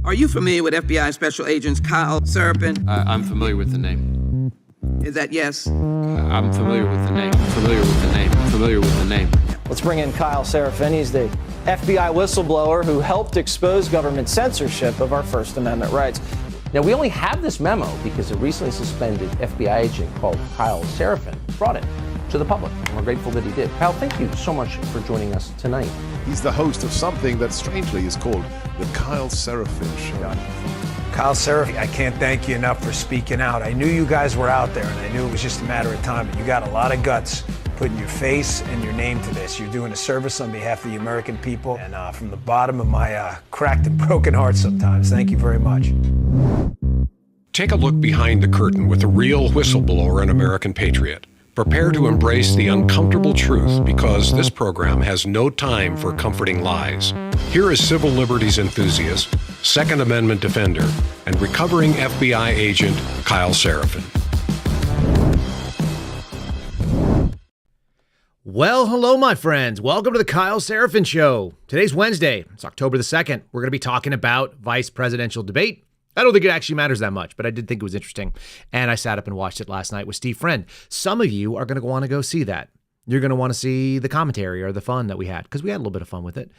Are you familiar with FBI Special Agents Kyle Seraphin? I'm familiar with the name. Is that yes? I'm familiar with the name. Familiar with the name. Familiar with the name. Let's bring in Kyle Seraphin. He's the FBI whistleblower who helped expose government censorship of our First Amendment rights. Now, we only have this memo because a recently suspended FBI agent called Kyle Seraphin brought it to the public. And we're grateful that he did. Kyle, thank you so much for joining us tonight. He's the host of something that strangely is called the Kyle Seraphin Show. Kyle Seraphin, I can't thank you enough for speaking out. I knew you guys were out there, and I knew it was just a matter of time, but you got a lot of guts putting your face and your name to this. You're doing a service on behalf of the American people, and from the bottom of my cracked and broken heart sometimes, thank you very much. Take a look behind the curtain with a real whistleblower and American patriot. Prepare to embrace the uncomfortable truth because this program has no time for comforting lies. Here is civil liberties enthusiast, Second Amendment defender, and recovering FBI agent Kyle Seraphin. Well, hello, my friends. Welcome to the Kyle Seraphin Show. Today's Wednesday. It's October the 2nd. We're going to be talking about vice presidential debate. I don't think it actually matters that much, but I did think it was interesting. And I sat up and watched it last night with Steve Friend. Some of you are going to want to go see that. You're going to want to see the commentary or the fun that we had, because we had a little bit of fun with it.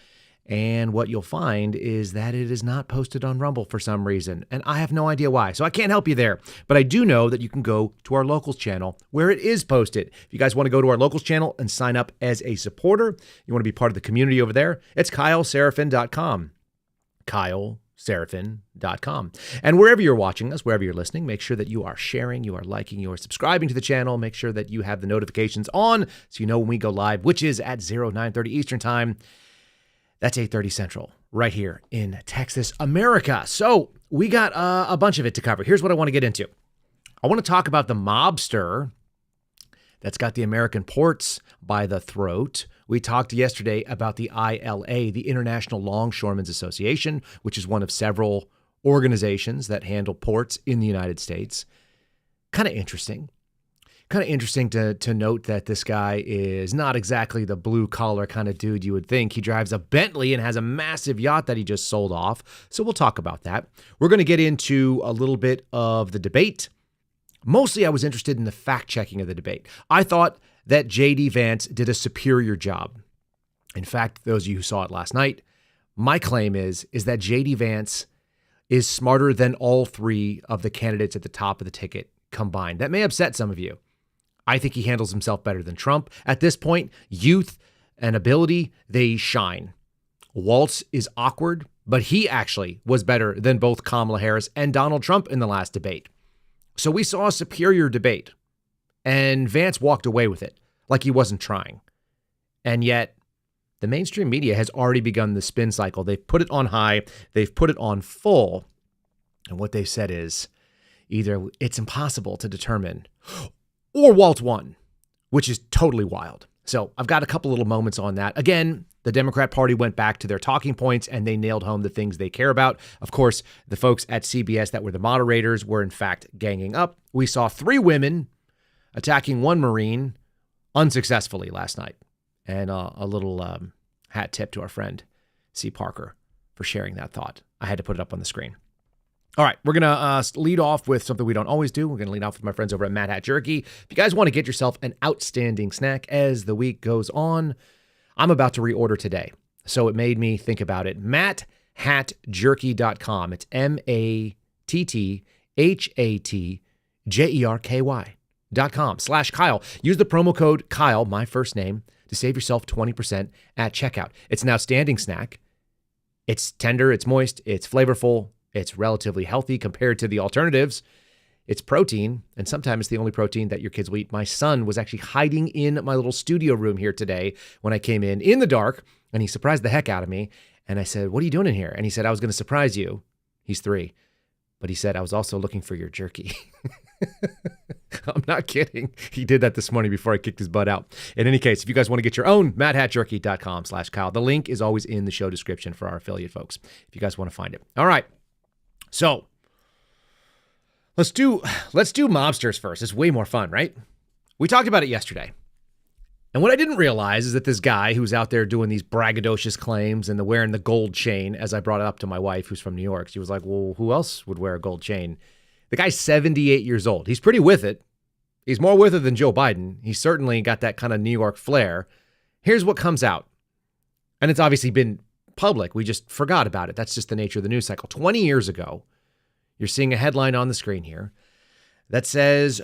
And what you'll find is that it is not posted on Rumble for some reason. And I have no idea why. So I can't help you there. But I do know that you can go to our locals channel where it is posted. If you guys want to go to our locals channel and sign up as a supporter, you want to be part of the community over there, it's KyleSeraphin.com. KyleSeraphin.com. And wherever you're watching us, wherever you're listening, make sure that you are sharing, you are liking, you are subscribing to the channel. Make sure that you have the notifications on so you know when we go live, which is at 0930 Eastern Time. That's 8:30 Central, right here in Texas, America. So we got a bunch of it to cover. Here's what I want to get into. I want to talk about the mobster that's got the American ports by the throat. We talked yesterday about the ILA, the International Longshoremen's Association, which is one of several organizations that handle ports in the United States. Kind of interesting. Kind of interesting to note that this guy is not exactly the blue-collar kind of dude you would think. He drives a Bentley and has a massive yacht that he just sold off. So we'll talk about that. We're going to get into a little bit of the debate. Mostly I was interested in the fact-checking of the debate. I thought that J.D. Vance did a superior job. In fact, those of you who saw it last night, my claim is that J.D. Vance is smarter than all three of the candidates at the top of the ticket combined. That may upset some of you. I think he handles himself better than Trump. At this point, youth and ability, they shine. WALZ is awkward, but he actually was better than both Kamala Harris and Donald Trump in the last debate. So we saw a superior debate, and Vance walked away with it like he wasn't trying. And yet, the mainstream media has already begun the spin cycle. They've put it on high, they've put it on full, and what they've said is either it's impossible to determine or Walt won, which is totally wild. So I've got a couple little moments on that. Again, the Democrat Party went back to their talking points and they nailed home the things they care about. Of course, the folks at CBS that were the moderators were in fact ganging up. We saw 3 women attacking 1 Marine unsuccessfully last night. And a little hat tip to our friend C. Parker for sharing that thought. I had to put it up on the screen. All right, we're going to lead off with something we don't always do. We're going to lead off with my friends over at Mad Hat Jerky. If you guys want to get yourself an outstanding snack as the week goes on, I'm about to reorder today. So it made me think about it. MattHatJerky.com. It's MattHatJerky.com/Kyle. Use the promo code Kyle, my first name, to save yourself 20% at checkout. It's an outstanding snack. It's tender, it's moist, it's flavorful. It's relatively healthy compared to the alternatives. It's protein, and sometimes it's the only protein that your kids will eat. My son was actually hiding in my little studio room here today when I came in the dark, and he surprised the heck out of me. And I said, "What are you doing in here?" And he said, "I was going to surprise you." He's 3. But he said, "I was also looking for your jerky." I'm not kidding. He did that this morning before I kicked his butt out. In any case, if you guys want to get your own, MattHatJerky.com/Kyle. The link is always in the show description for our affiliate folks, if you guys want to find it. All right. So let's do mobsters first. It's way more fun, right? We talked about it yesterday. And what I didn't realize is that this guy who's out there doing these braggadocious claims and wearing the gold chain, as I brought it up to my wife, who's from New York, she was like, well, who else would wear a gold chain? The guy's 78 years old. He's pretty with it. He's more with it than Joe Biden. He's certainly got that kind of New York flair. Here's what comes out. And it's obviously been public. We just forgot about it. That's just the nature of the news cycle. 20 years ago, you're seeing a headline on the screen here that says,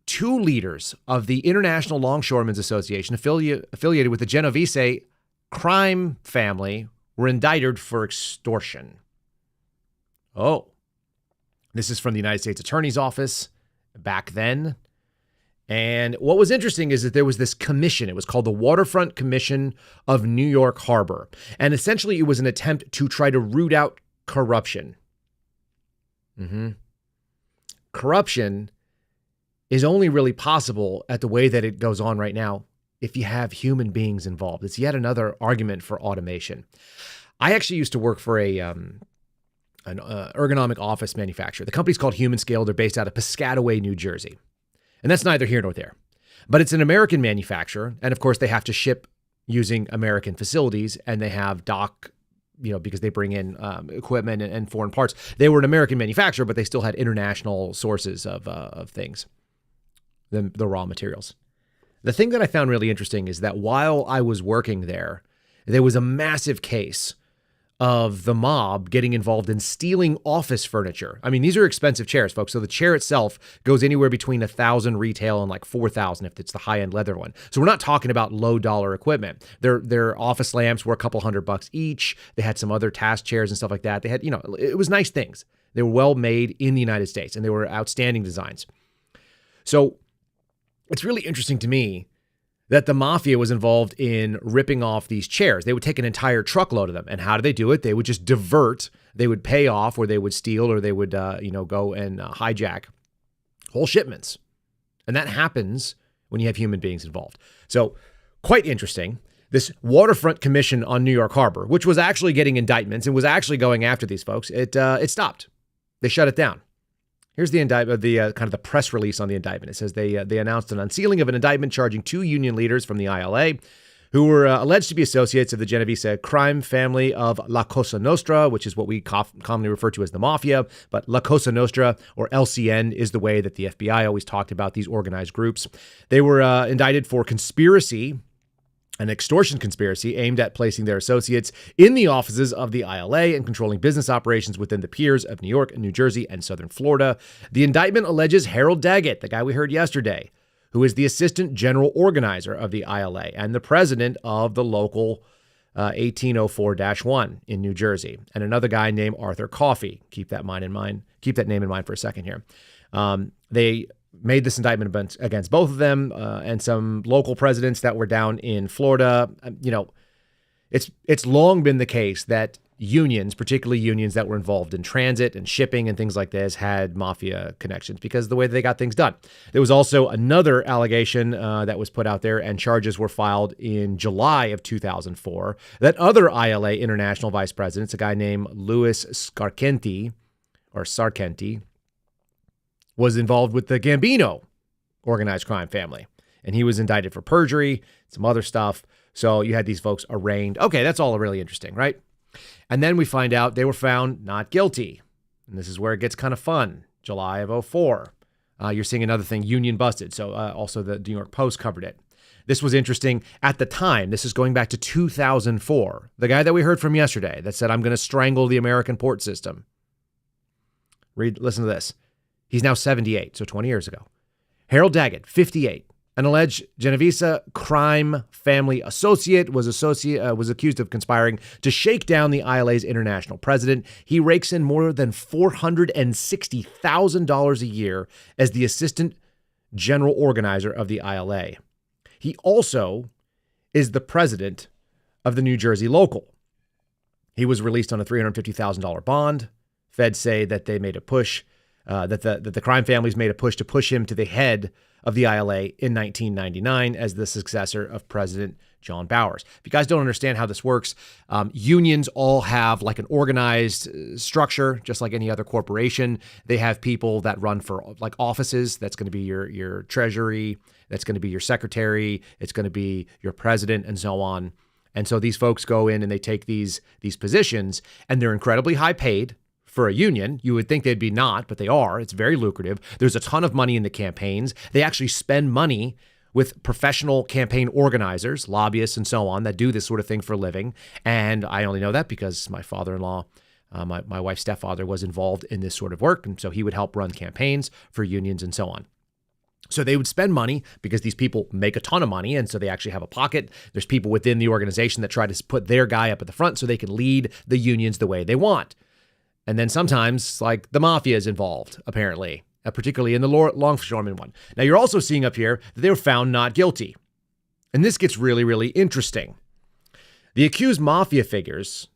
two leaders of the International Longshoremen's Association affiliated with the Genovese crime family were indicted for extortion. Oh, this is from the United States Attorney's Office back then. And what was interesting is that there was this commission. It was called the Waterfront Commission of New York Harbor. And essentially it was an attempt to try to root out corruption. Corruption is only really possible at the way that it goes on right now if you have human beings involved. It's yet another argument for automation. I actually used to work for an ergonomic office manufacturer. The company's called Human Scale. They're based out of Piscataway, New Jersey. And that's neither here nor there. But it's an American manufacturer. And of course, they have to ship using American facilities, and they have dock, because they bring in equipment and foreign parts. They were an American manufacturer, but they still had international sources of things. The raw materials. The thing that I found really interesting is that while I was working there was a massive case of the mob getting involved in stealing office furniture. I mean, these are expensive chairs, folks. So the chair itself goes anywhere between $1,000 retail and like $4,000 if it's the high-end leather one. So we're not talking about low-dollar equipment. Their office lamps were a couple $100 each. They had some other task chairs and stuff like that. They had, it was nice things. They were well made in the United States, and they were outstanding designs. So it's really interesting to me that the mafia was involved in ripping off these chairs. They would take an entire truckload of them. And how do they do it? They would just divert. They would pay off, or they would steal, or they would, go and hijack whole shipments. And that happens when you have human beings involved. So quite interesting. This Waterfront Commission on New York Harbor, which was actually getting indictments and was actually going after these folks, it stopped. They shut it down. Here's the indictment, kind of the press release on the indictment. It says they announced an unsealing of an indictment charging two union leaders from the ILA who were alleged to be associates of the Genovese crime family of La Cosa Nostra, which is what we commonly refer to as the mafia. But La Cosa Nostra, or LCN, is the way that the FBI always talked about these organized groups. They were indicted for conspiracy, an extortion conspiracy aimed at placing their associates in the offices of the ILA and controlling business operations within the piers of New York, New Jersey, and southern Florida. The indictment alleges Harold Daggett, the guy we heard yesterday, who is the assistant general organizer of the ILA and the president of the local 1804-1 in New Jersey, and another guy named Arthur Coffey. Keep that name in mind for a second here. They made this indictment against both of them and some local presidents that were down in Florida. It's long been the case that unions, particularly unions that were involved in transit and shipping and things like this, had mafia connections because of the way they got things done. There was also another allegation that was put out there, and charges were filed in July of 2004 that other ILA international vice presidents, a guy named Louis Sarkenti, was involved with the Gambino organized crime family. And he was indicted for perjury, some other stuff. So you had these folks arraigned. Okay, that's all really interesting, right? And then we find out they were found not guilty. And this is where it gets kind of fun. July of 2004. You're seeing another thing, union busted. So also the New York Post covered it. This was interesting at the time. This is going back to 2004. The guy that we heard from yesterday that said, I'm going to strangle the American port system. Listen to this. He's now 78, so 20 years ago. Harold Daggett, 58, an alleged Genovese crime family associate, was accused of conspiring to shake down the ILA's international president. He rakes in more than $460,000 a year as the assistant general organizer of the ILA. He also is the president of the New Jersey local. He was released on a $350,000 bond. Feds say that they made a push that the crime families made a push to push him to the head of the ILA in 1999 as the successor of President John Bowers. If you guys don't understand how this works, unions all have like an organized structure, just like any other corporation. They have people that run for like offices. That's going to be your treasury. That's going to be your secretary. It's going to be your president and so on. And so these folks go in and they take these positions, and they're incredibly high paid. For a union, you would think they'd be not, but they are. It's very lucrative. There's a ton of money in the campaigns. They actually spend money with professional campaign organizers, lobbyists, and so on that do this sort of thing for a living. And I only know that because my father-in-law, my wife's stepfather, was involved in this sort of work. And so he would help run campaigns for unions and so on. So they would spend money because these people make a ton of money. And so they actually have a pocket. There's people within the organization that try to put their guy up at the front so they can lead the unions the way they want. And then sometimes, like, the mafia is involved, apparently, particularly in the longshoreman one. Now, you're also seeing up here that they were found not guilty. And this gets really, really interesting. The accused mafia figures,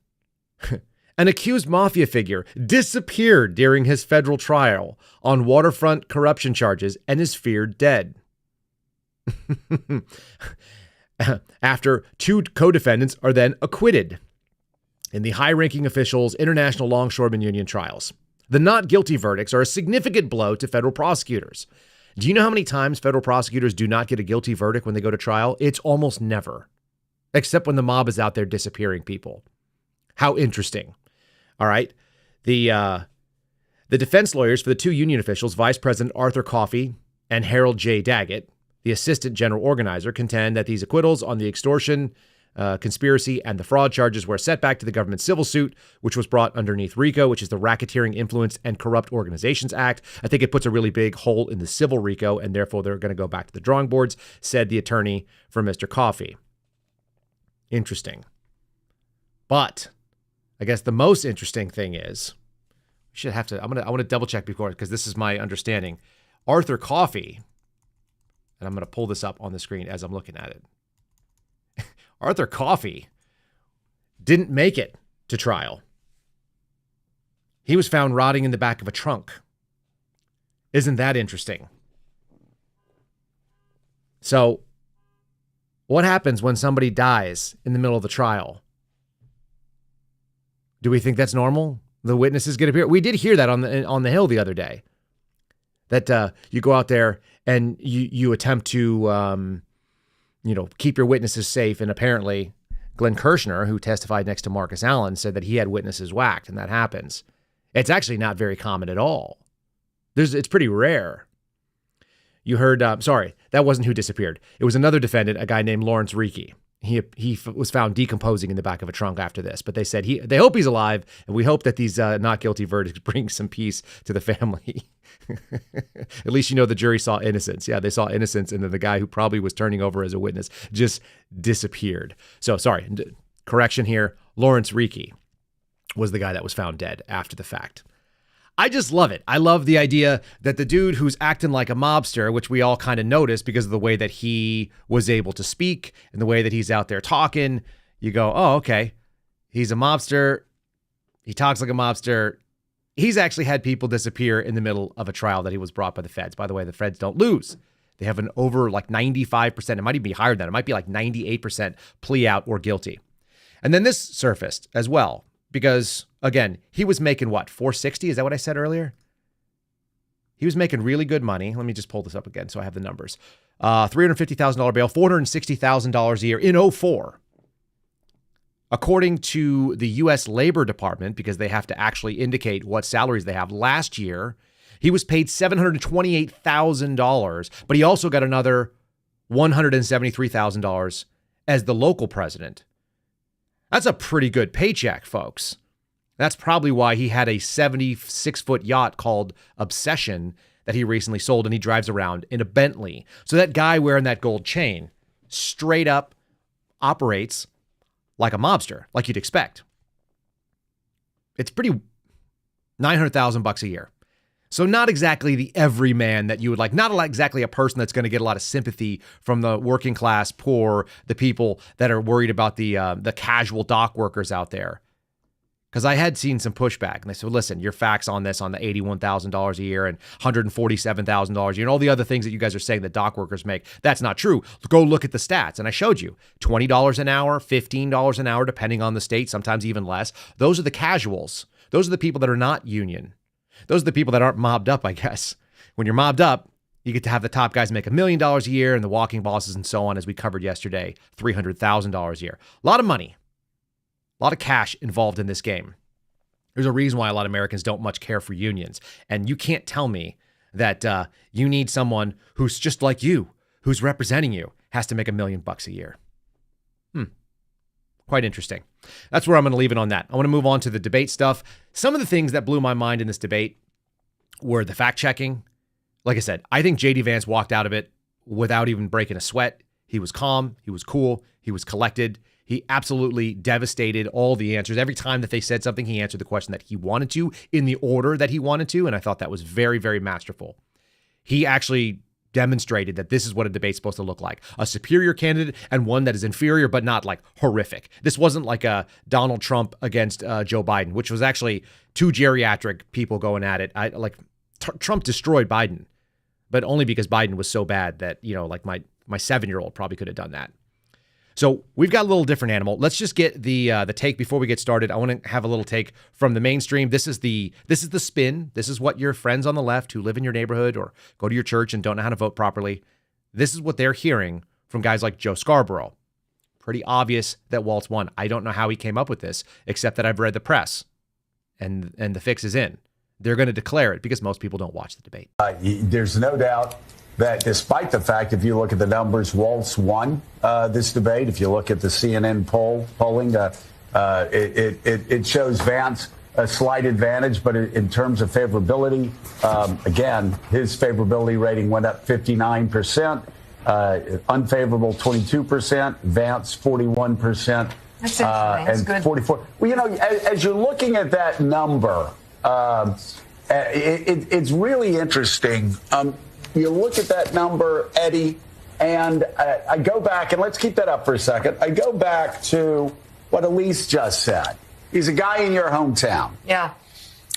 an accused mafia figure disappeared during his federal trial on waterfront corruption charges and is feared dead. After two co-defendants are then acquitted in the high-ranking officials' International Longshoremen Union trials. The not guilty verdicts are a significant blow to federal prosecutors. Do you know how many times federal prosecutors do not get a guilty verdict when they go to trial? It's almost never, except when the mob is out there disappearing people. How interesting. All right. The defense lawyers for the two union officials, Vice President Arthur Coffey and Harold J. Daggett, the assistant general organizer, contend that these acquittals on the extortion, conspiracy, and the fraud charges were a setback to the government civil suit, which was brought underneath RICO, which is the Racketeering, Influenced, and Corrupt Organizations Act. I think it puts a really big hole in the civil RICO, and therefore they're going to go back to the drawing boards, said the attorney for Mr. Coffey. Interesting. But I guess the most interesting thing is, we should have to, I want to double check before, because this is my understanding. Arthur Coffey, and I'm going to pull this up on the screen as I'm looking at it. Arthur Coffey didn't make it to trial. He was found rotting in the back of a trunk. Isn't that interesting? So, what happens when somebody dies in the middle of the trial? Do we think that's normal? The witnesses get appear. We did hear that on the Hill the other day. That you go out there and you attempt to keep your witnesses safe. And apparently Glenn Kirshner, who testified next to Marcus Allen, said that he had witnesses whacked, and that happens. It's actually not very common at all. It's pretty rare. You heard, sorry, that wasn't who disappeared. It was another defendant, a guy named Lawrence Reiki. He was found decomposing in the back of a trunk after this, but they said they hope he's alive, and we hope that these not guilty verdicts bring some peace to the family. At least the jury saw innocence. Yeah, they saw innocence, and then the guy who probably was turning over as a witness just disappeared. So, sorry, correction here. Lawrence Reiki was the guy that was found dead after the fact. I just love it. I love the idea that the dude who's acting like a mobster, which we all kind of noticed because of the way that he was able to speak and the way that he's out there talking, you go, oh, okay, he's a mobster. He talks like a mobster. He's actually had people disappear in the middle of a trial that he was brought by the feds. By the way, the feds don't lose. They have an over like 95%. It might even be higher than that. It might be like 98% plea out or guilty. And then this surfaced as well. Because, again, he was making what, $460? Is that what I said earlier? He was making really good money. Let me just pull this up again so I have the numbers. $350,000 bail, $460,000 a year in 2004. According to the U.S. Labor Department, because they have to actually indicate what salaries they have, last year he was paid $728,000, but he also got another $173,000 as the local president. That's a pretty good paycheck, folks. That's probably why he had a 76-foot yacht called Obsession that he recently sold, and he drives around in a Bentley. So that guy wearing that gold chain straight up operates like a mobster, like you'd expect. It's pretty $900,000 a year. So not exactly the everyman that you would like, not exactly a person that's going to get a lot of sympathy from the working class poor, the people that are worried about the casual dock workers out there. Because I had seen some pushback, and they said, listen, your facts on this, on the $81,000 a year and $147,000 a year, and all the other things that you guys are saying that dock workers make, that's not true. Go look at the stats. And I showed you $20 an hour, $15 an hour, depending on the state, sometimes even less. Those are the casuals. Those are the people that are not union. Those are the people that aren't mobbed up, I guess. When you're mobbed up, you get to have the top guys make $1 million a year and the walking bosses and so on, as we covered yesterday, $300,000 a year. A lot of money. A lot of cash involved in this game. There's a reason why a lot of Americans don't much care for unions. And you can't tell me that you need someone who's just like you, who's representing you, has to make $1 million a year. Quite interesting. That's where I'm going to leave it on that. I want to move on to the debate stuff. Some of the things that blew my mind in this debate were the fact checking. Like I said, I think J.D. Vance walked out of it without even breaking a sweat. He was calm. He was cool. He was collected. He absolutely devastated all the answers. Every time that they said something, he answered the question that he wanted to in the order that he wanted to. And I thought that was very, very masterful. He actually demonstrated that this is what a debate's supposed to look like. A superior candidate and one that is inferior, but not like horrific. This wasn't like a Donald Trump against Joe Biden, which was actually two geriatric people going at it. Trump destroyed Biden, but only because Biden was so bad that, like my 7-year-old probably could have done that. So we've got a little different animal. Let's just get the take before we get started. I want to have a little take from the mainstream. This is the spin. This is what your friends on the left who live in your neighborhood or go to your church and don't know how to vote properly, this is what they're hearing from guys like Joe Scarborough. Pretty obvious that WALZ won. I don't know how he came up with this, except that I've read the press, and the fix is in. They're going to declare it because most people don't watch the debate. There's no doubt that despite the fact, if you look at the numbers, WALZ won this debate. If you look at the CNN polling, it shows Vance a slight advantage, but in terms of favorability, again, his favorability rating went up 59%, unfavorable 22%, Vance 41%. That's and good. 44. Well, as you're looking at that number, it's really interesting. You look at that number, Eddie, and I go back, and let's keep that up for a second. I go back to what Elise just said. He's a guy in your hometown. Yeah.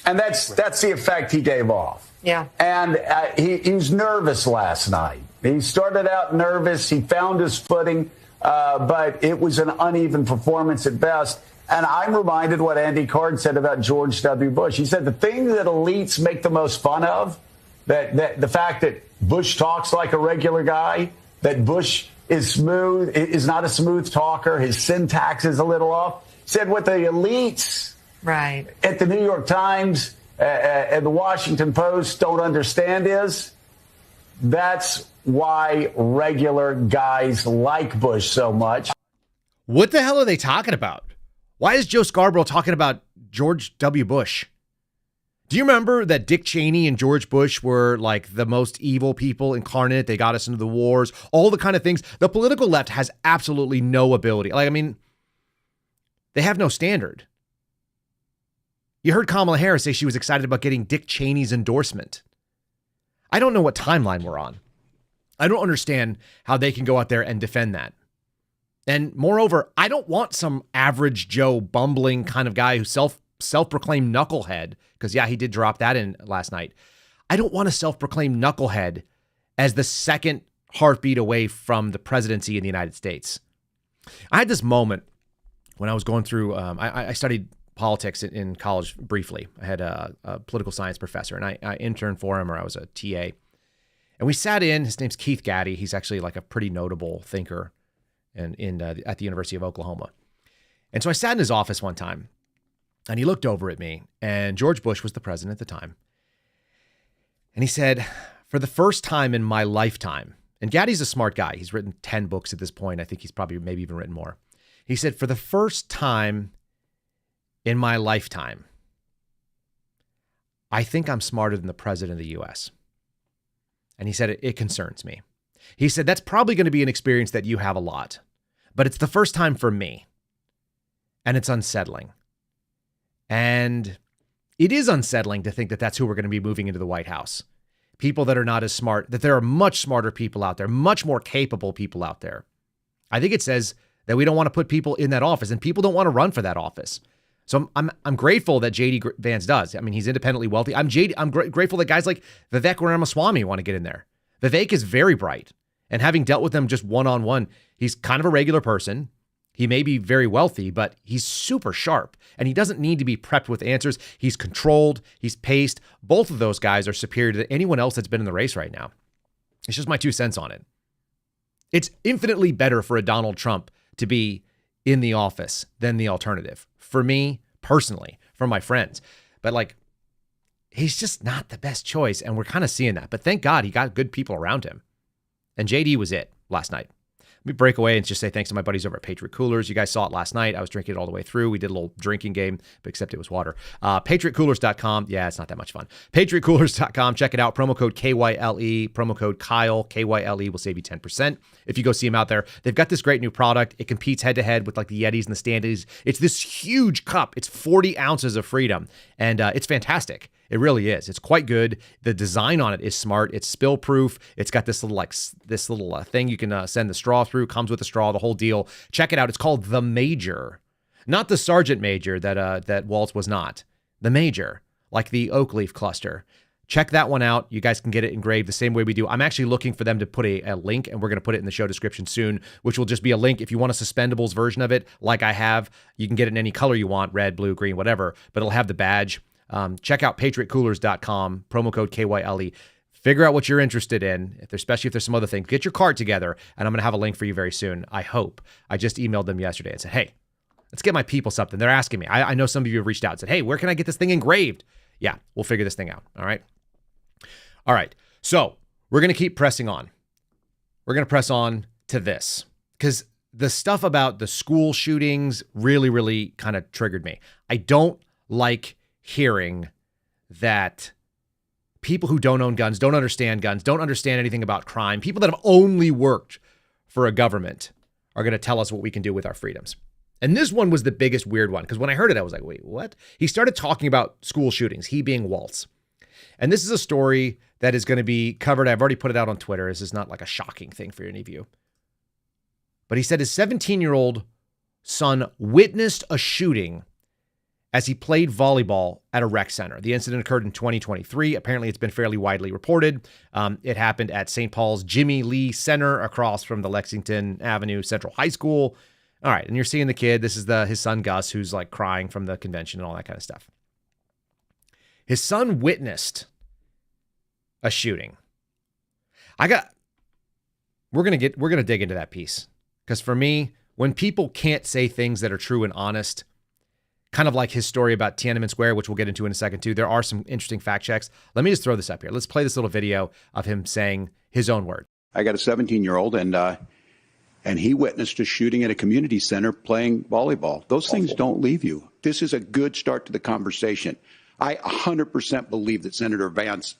And that's the effect he gave off. Yeah. And he was nervous last night. He started out nervous. He found his footing, but it was an uneven performance at best. And I'm reminded what Andy Card said about George W. Bush. He said the thing that elites make the most fun of, that the fact that Bush talks like a regular guy, that Bush is not a smooth talker, his syntax is a little off. Said what the elites right at the New York Times and the Washington Post don't understand is that's why regular guys like Bush so much. What the hell are they talking about? Why is Joe Scarborough talking about George W. Bush? Do you remember that Dick Cheney and George Bush were like the most evil people incarnate? They got us into the wars, all the kind of things. The political left has absolutely no ability. They have no standard. You heard Kamala Harris say she was excited about getting Dick Cheney's endorsement. I don't know what timeline we're on. I don't understand how they can go out there and defend that. And moreover, I don't want some average Joe bumbling kind of guy who's self-proclaimed knucklehead, because he did drop that in last night. I don't want a self-proclaimed knucklehead as the second heartbeat away from the presidency in the United States. I had this moment when I was going through, I studied politics in college briefly. I had a political science professor, and I interned for him, or I was a TA. And we sat in, his name's Keith Gaddy. He's actually like a pretty notable thinker at the University of Oklahoma. And so I sat in his office one time, and he looked over at me, and George Bush was the president at the time. And he said, for the first time in my lifetime, and Gaddy's a smart guy. He's written 10 books at this point. I think he's probably maybe even written more. He said, for the first time in my lifetime, I think I'm smarter than the president of the U.S. And he said, it concerns me. He said, that's probably going to be an experience that you have a lot, but it's the first time for me. And it's unsettling. And it is unsettling to think that that's who we're going to be moving into the White House. People that are not as smart, that there are much smarter people out there, much more capable people out there. I think it says that we don't want to put people in that office, and people don't want to run for that office. So I'm grateful that JD Vance does. I mean, he's independently wealthy. I'm grateful that guys like Vivek Ramaswamy want to get in there. Vivek is very bright, and having dealt with him just one-on-one, he's kind of a regular person. He may be very wealthy, but he's super sharp, and he doesn't need to be prepped with answers. He's controlled. He's paced. Both of those guys are superior to anyone else that's been in the race right now. It's just my 2 cents on it. It's infinitely better for a Donald Trump to be in the office than the alternative. For me, personally, for my friends. But like, he's just not the best choice, and we're kind of seeing that. But thank God he got good people around him. And JD was it last night. Let me break away and just say thanks to my buddies over at Patriot Coolers. You guys saw it last night. I was drinking it all the way through. We did a little drinking game, but except it was water. PatriotCoolers.com. Yeah, it's not that much fun. PatriotCoolers.com. Check it out. Promo code KYLE. Promo code Kyle. KYLE will save you 10% if you go see them out there. They've got this great new product. It competes head-to-head with like the Yetis and the Standees. It's this huge cup. It's 40 ounces of freedom, and it's fantastic. It really is. It's quite good. The design on it is smart. It's spill proof. It's got this little thing you can send the straw through. Comes with a straw. The whole deal. Check it out. It's called the Major, not the Sergeant Major that WALZ was not. The Major, like the oak leaf cluster. Check that one out. You guys can get it engraved the same way we do. I'm actually looking for them to put a link, and we're going to put it in the show description soon, which will just be a link. If you want a suspendables version of it, like I have, you can get it in any color you want, red, blue, green, whatever, but it'll have the badge. Check out patriotcoolers.com, promo code KYLE. Figure out what you're interested in, especially if there's some other things. Get your cart together, and I'm going to have a link for you very soon, I hope. I just emailed them yesterday and said, hey, let's get my people something. They're asking me. I know some of you have reached out and said, hey, where can I get this thing engraved? Yeah, we'll figure this thing out, all right? All right, so we're going to keep pressing on. We're going to press on to this, because the stuff about the school shootings really, really kind of triggered me. I don't like hearing that people who don't own guns, don't understand anything about crime, people that have only worked for a government are going to tell us what we can do with our freedoms. And this one was the biggest weird one, because when I heard it, I was like, wait, what? He started talking about school shootings, he being WALZ. And this is a story that is going to be covered. I've already put it out on Twitter. This is not like a shocking thing for any of you. But he said his 17-year-old son witnessed a shooting as he played volleyball at a rec center. The incident occurred in 2023. Apparently, it's been fairly widely reported. It happened at St. Paul's Jimmy Lee Center across from the Lexington Avenue Central High School. All right, and you're seeing the kid. This is his son, Gus, who's like crying from the convention and all that kind of stuff. His son witnessed a shooting. We're gonna dig into that piece, because for me, when people can't say things that are true and honest, kind of like his story about Tiananmen Square, which we'll get into in a second too, there are some interesting fact checks. Let me just throw this up here. Let's play this little video of him saying his own word. I got a 17-year-old, and he witnessed a shooting at a community center playing volleyball. Those things don't leave you. This is a good start to the conversation. I 100% believe that Senator Vance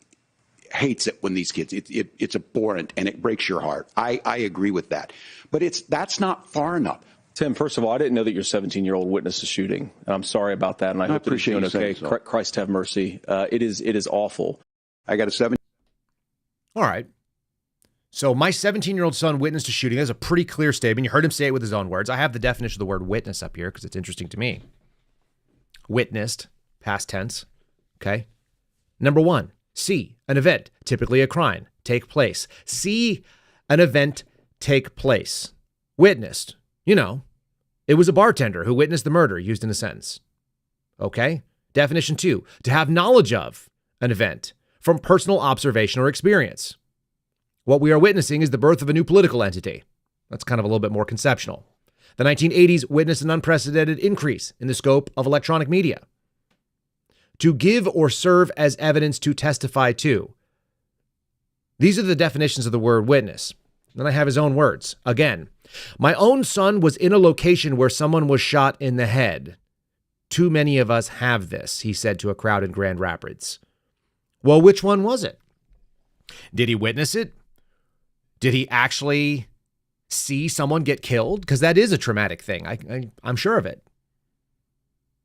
hates it when these kids, it's abhorrent and it breaks your heart. I agree with that. But that's not far enough. Tim, first of all, I didn't know that your 17-year-old witnessed a shooting. I'm sorry about that, and I hope that he's doing okay. So. Christ have mercy. It is awful. I got a 7. All right. So my 17-year-old son witnessed a shooting. That's a pretty clear statement. You heard him say it with his own words. I have the definition of the word witness up here because it's interesting to me. Witnessed, past tense. Okay. Number 1, see an event, typically a crime, take place. See an event take place. Witnessed. It was a bartender who witnessed the murder used in a sentence. Okay. Definition 2, to have knowledge of an event from personal observation or experience. What we are witnessing is the birth of a new political entity. That's kind of a little bit more conceptual. The 1980s witnessed an unprecedented increase in the scope of electronic media. To give or serve as evidence to testify to. These are the definitions of the word witness. Then I have his own words. Again, my own son was in a location where someone was shot in the head. Too many of us have this, he said to a crowd in Grand Rapids. Well, which one was it? Did he witness it? Did he actually see someone get killed? Because that is a traumatic thing. I'm sure of it.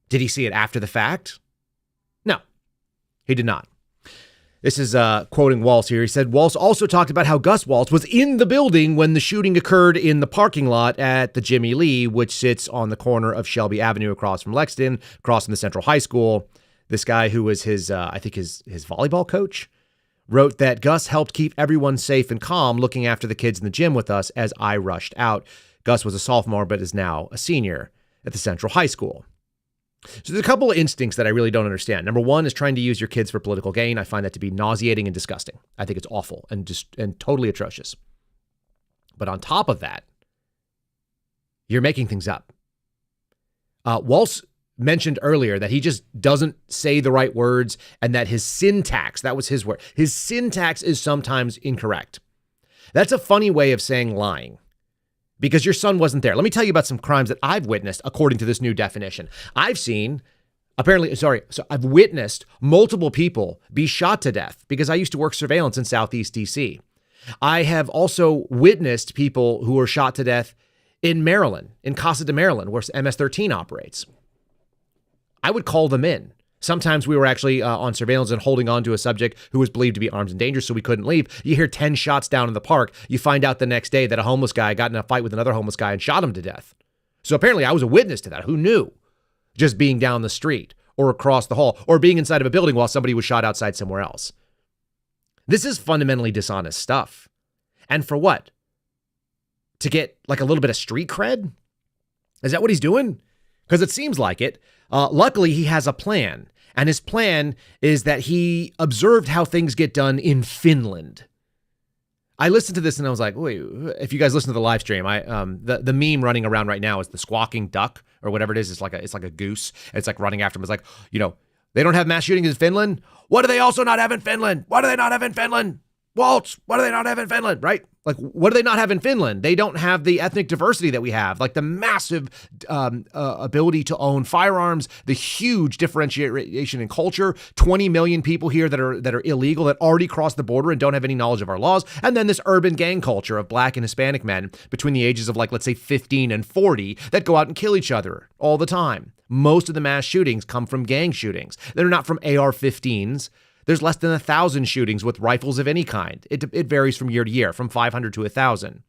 Did he see it after the fact? No, he did not. This is quoting WALZ here. He said, WALZ also talked about how Gus Waltz was in the building when the shooting occurred in the parking lot at the Jimmy Lee, which sits on the corner of Shelby Avenue across from Lexington, across from the Central High School. This guy who was his volleyball coach wrote that Gus helped keep everyone safe and calm looking after the kids in the gym with us as I rushed out. Gus was a sophomore, but is now a senior at the Central High School. So there's a couple of instincts that I really don't understand. Number one is trying to use your kids for political gain. I find that to be nauseating and disgusting. I think it's awful and totally atrocious. But on top of that, you're making things up. WALZ mentioned earlier that he just doesn't say the right words and that his syntax, that was his word, his syntax is sometimes incorrect. That's a funny way of saying lying, because your son wasn't there. Let me tell you about some crimes that I've witnessed according to this new definition. I've witnessed multiple people be shot to death because I used to work surveillance in Southeast DC. I have also witnessed people who were shot to death in Maryland, in Casa de Maryland, where MS-13 operates. I would call them in. Sometimes we were actually on surveillance and holding on to a subject who was believed to be armed and dangerous, so we couldn't leave. You hear 10 shots down in the park. You find out the next day that a homeless guy got in a fight with another homeless guy and shot him to death. So apparently I was a witness to that. Who knew? Just being down the street or across the hall or being inside of a building while somebody was shot outside somewhere else. This is fundamentally dishonest stuff. And for what? To get like a little bit of street cred? Is that what he's doing? Because it seems like it. Luckily, he has a plan. And his plan is that he observed how things get done in Finland. I listened to this and I was like, wait, if you guys listen to the live stream, the meme running around right now is the squawking duck or whatever it is. It's like a goose. It's like running after him. It's like, they don't have mass shootings in Finland. What do they also not have in Finland? What do they not have in Finland? Waltz, what do they not have in Finland? Right? Like, what do they not have in Finland? They don't have the ethnic diversity that we have, like the massive ability to own firearms, the huge differentiation in culture, 20 million people here that are illegal, that already crossed the border and don't have any knowledge of our laws. And then this urban gang culture of Black and Hispanic men between the ages of let's say 15 and 40 that go out and kill each other all the time. Most of the mass shootings come from gang shootings. They're not from AR-15s. There's less than 1,000 shootings with rifles of any kind. It varies from year to year, from 500 to 1,000.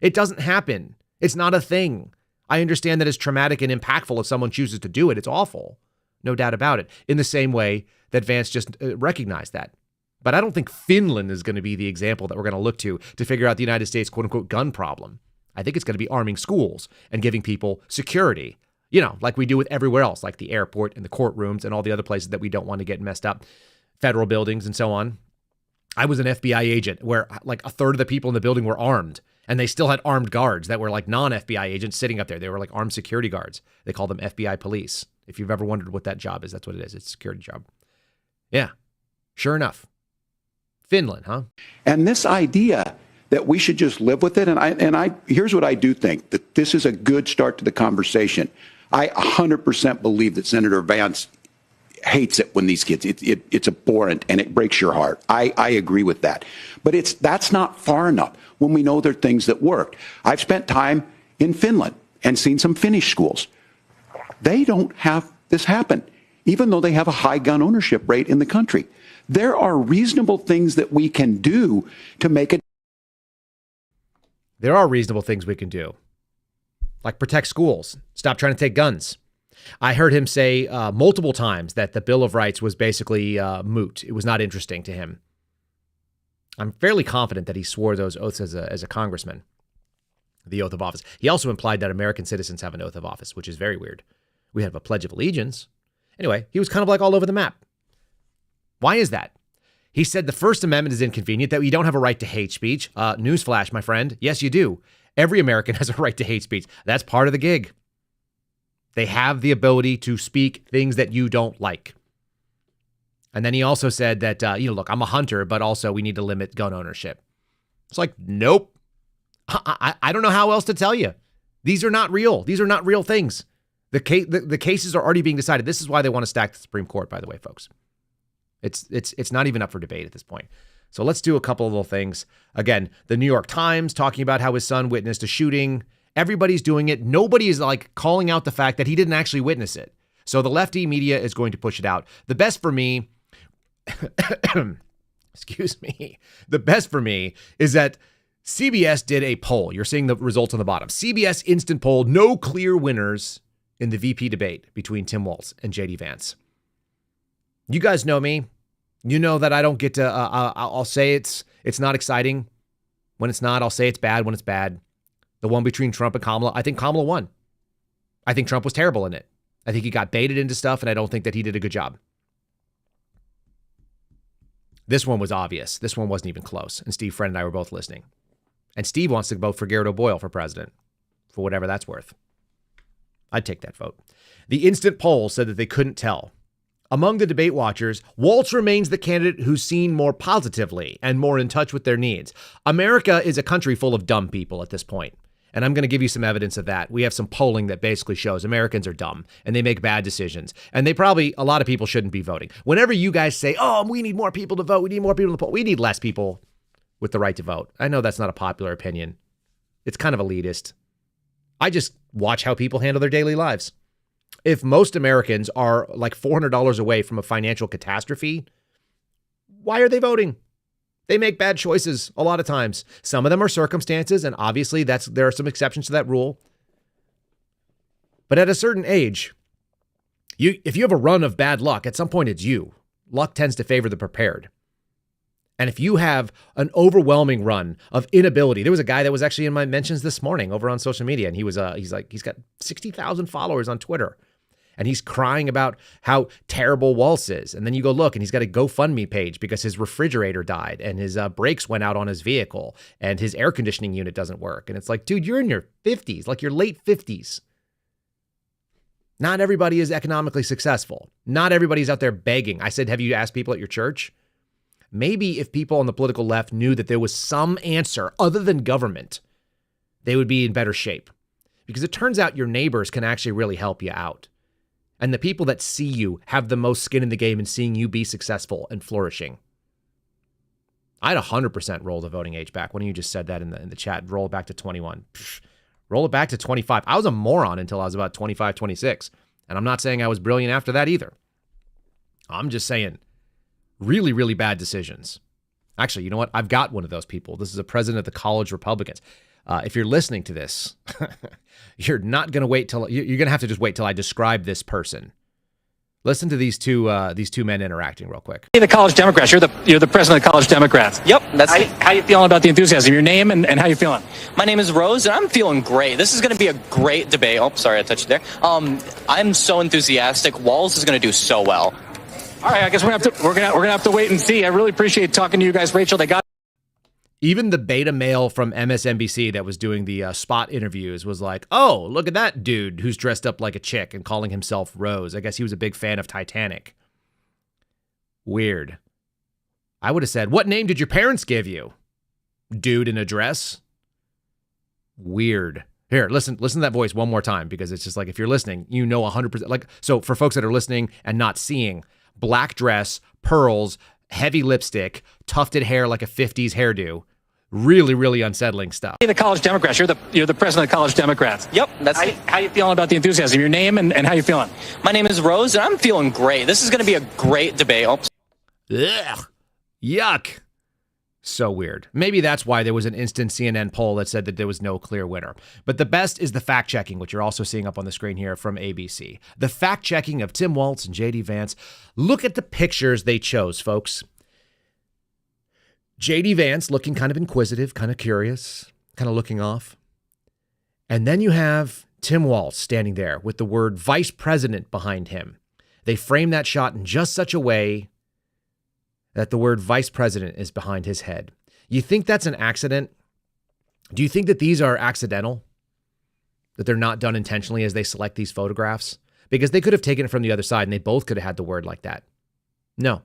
It doesn't happen. It's not a thing. I understand that it's traumatic and impactful if someone chooses to do it. It's awful. No doubt about it. In the same way that Vance just recognized that. But I don't think Finland is going to be the example that we're going to look to figure out the United States quote unquote gun problem. I think it's going to be arming schools and giving people security, like we do with everywhere else, like the airport and the courtrooms and all the other places that we don't want to get messed up. Federal buildings and so on. I was an FBI agent where like a third of the people in the building were armed and they still had armed guards that were like non-FBI agents sitting up there. They were like armed security guards. They call them FBI police. If you've ever wondered what that job is, that's what it is. It's a security job. Yeah, sure enough. Finland, huh? And this idea that we should just live with it. And I here's what I do think, that this is a good start to the conversation. I 100% believe that Senator Vance hates it when these kids, it's abhorrent and it breaks your heart. I agree with that. But that's not far enough when we know there are things that work. I've spent time in Finland and seen some Finnish schools. They don't have this happen, even though they have a high gun ownership rate in the country. There are reasonable things that we can do to make it. There are reasonable things we can do, like protect schools, stop trying to take guns. I heard him say multiple times that the Bill of Rights was basically moot. It was not interesting to him. I'm fairly confident that he swore those oaths as a congressman, the oath of office. He also implied that American citizens have an oath of office, which is very weird. We have a Pledge of Allegiance. Anyway, he was kind of like all over the map. Why is that? He said the First Amendment is inconvenient, that we don't have a right to hate speech. Newsflash, my friend. Yes, you do. Every American has a right to hate speech. That's part of the gig. They have the ability to speak things that you don't like. And then he also said that, look, I'm a hunter, but also we need to limit gun ownership. It's like, nope. I don't know how else to tell you. These are not real. These are not real things. The cases are already being decided. This is why they want to stack the Supreme Court, by the way, folks. It's not even up for debate at this point. So let's do a couple of little things. Again, the New York Times talking about how his son witnessed a shooting. Everybody's doing it. Nobody is like calling out the fact that he didn't actually witness it. So the lefty media is going to push it out. The best for me, excuse me, the best for me is that CBS did a poll. You're seeing the results on the bottom. CBS instant poll, no clear winners in the VP debate between Tim Walz and JD Vance. You guys know me. You know that I don't get to, I'll say it's not exciting when it's not. I'll say it's bad when it's bad. The one between Trump and Kamala, I think Kamala won. I think Trump was terrible in it. I think he got baited into stuff, and I don't think that he did a good job. This one was obvious. This one wasn't even close. And Steve Friend and I were both listening. And Steve wants to vote for Garrett O'Boyle for president, for whatever that's worth. I'd take that vote. The instant poll said that they couldn't tell. Among the debate watchers, Walz remains the candidate who's seen more positively and more in touch with their needs. America is a country full of dumb people at this point. And I'm going to give you some evidence of that. We have some polling that basically shows Americans are dumb and they make bad decisions. And they probably, a lot of people shouldn't be voting. Whenever you guys say, oh, we need more people to vote, we need more people to poll, we need less people with the right to vote. I know that's not a popular opinion. It's kind of elitist. I just watch how people handle their daily lives. If most Americans are like $400 away from a financial catastrophe, why are they voting? They make bad choices a lot of times. Some of them are circumstances, and obviously there are some exceptions to that rule. But at a certain age, if you have a run of bad luck, at some point it's you. Luck tends to favor the prepared. And if you have an overwhelming run of inability, there was a guy that was actually in my mentions this morning over on social media, and he's got 60,000 followers on Twitter. And he's crying about how terrible Walz is. And then you go look, and he's got a GoFundMe page because his refrigerator died and his brakes went out on his vehicle and his air conditioning unit doesn't work. And it's like, dude, you're in your 50s, like your late 50s. Not everybody is economically successful. Not everybody's out there begging. I said, have you asked people at your church? Maybe if people on the political left knew that there was some answer other than government, they would be in better shape. Because it turns out your neighbors can actually really help you out. And the people that see you have the most skin in the game in seeing you be successful and flourishing. I'd 100% roll the voting age back. One of you just said that in the chat. Roll it back to 21. Psh, roll it back to 25. I was a moron until I was about 25, 26. And I'm not saying I was brilliant after that either. I'm just saying really, really bad decisions. Actually, you know what? I've got one of those people. This is a president of the College Republicans. If you're listening to this, you're not going to wait till you're going to have to just wait till I describe this person. Listen to these two men interacting real quick. Hey, the College Democrats. You're the president of the College Democrats. Yep, that's how you feeling about the enthusiasm? Your name and how you feeling? My name is Rose, and I'm feeling great. This is going to be a great debate. Oh, sorry, I touched you there. I'm so enthusiastic. Walz is going to do so well. All right, I guess we're gonna have to wait and see. I really appreciate talking to you guys, Rachel. Even the beta male from MSNBC that was doing the spot interviews was like, oh, look at that dude who's dressed up like a chick and calling himself Rose. I guess he was a big fan of Titanic. Weird. I would have said, what name did your parents give you? Dude in a dress? Weird. Here, listen to that voice one more time, because it's just like, if you're listening, you know 100%. Like, so for folks that are listening and not seeing, black dress, pearls, heavy lipstick, tufted hair like a 50s hairdo. Really, really unsettling stuff. Hey, the College Democrats. You're the president of the College Democrats. Yep, that's how you feeling about the enthusiasm? Your name and how you feeling? My name is Rose, and I'm feeling great. This is going to be a great debate. Oh. Ugh. Yuck. So weird. Maybe that's why there was an instant CNN poll that said that there was no clear winner. But the best is the fact checking, which you're also seeing up on the screen here from ABC. The fact checking of Tim Walz and JD Vance. Look at the pictures they chose, folks. JD Vance looking kind of inquisitive, kind of curious, kind of looking off. And then you have Tim Walz standing there with the word vice president behind him. They frame that shot in just such a way that the word vice president is behind his head. You think that's an accident? Do you think that these are accidental? That they're not done intentionally as they select these photographs? Because they could have taken it from the other side and they both could have had the word like that. No.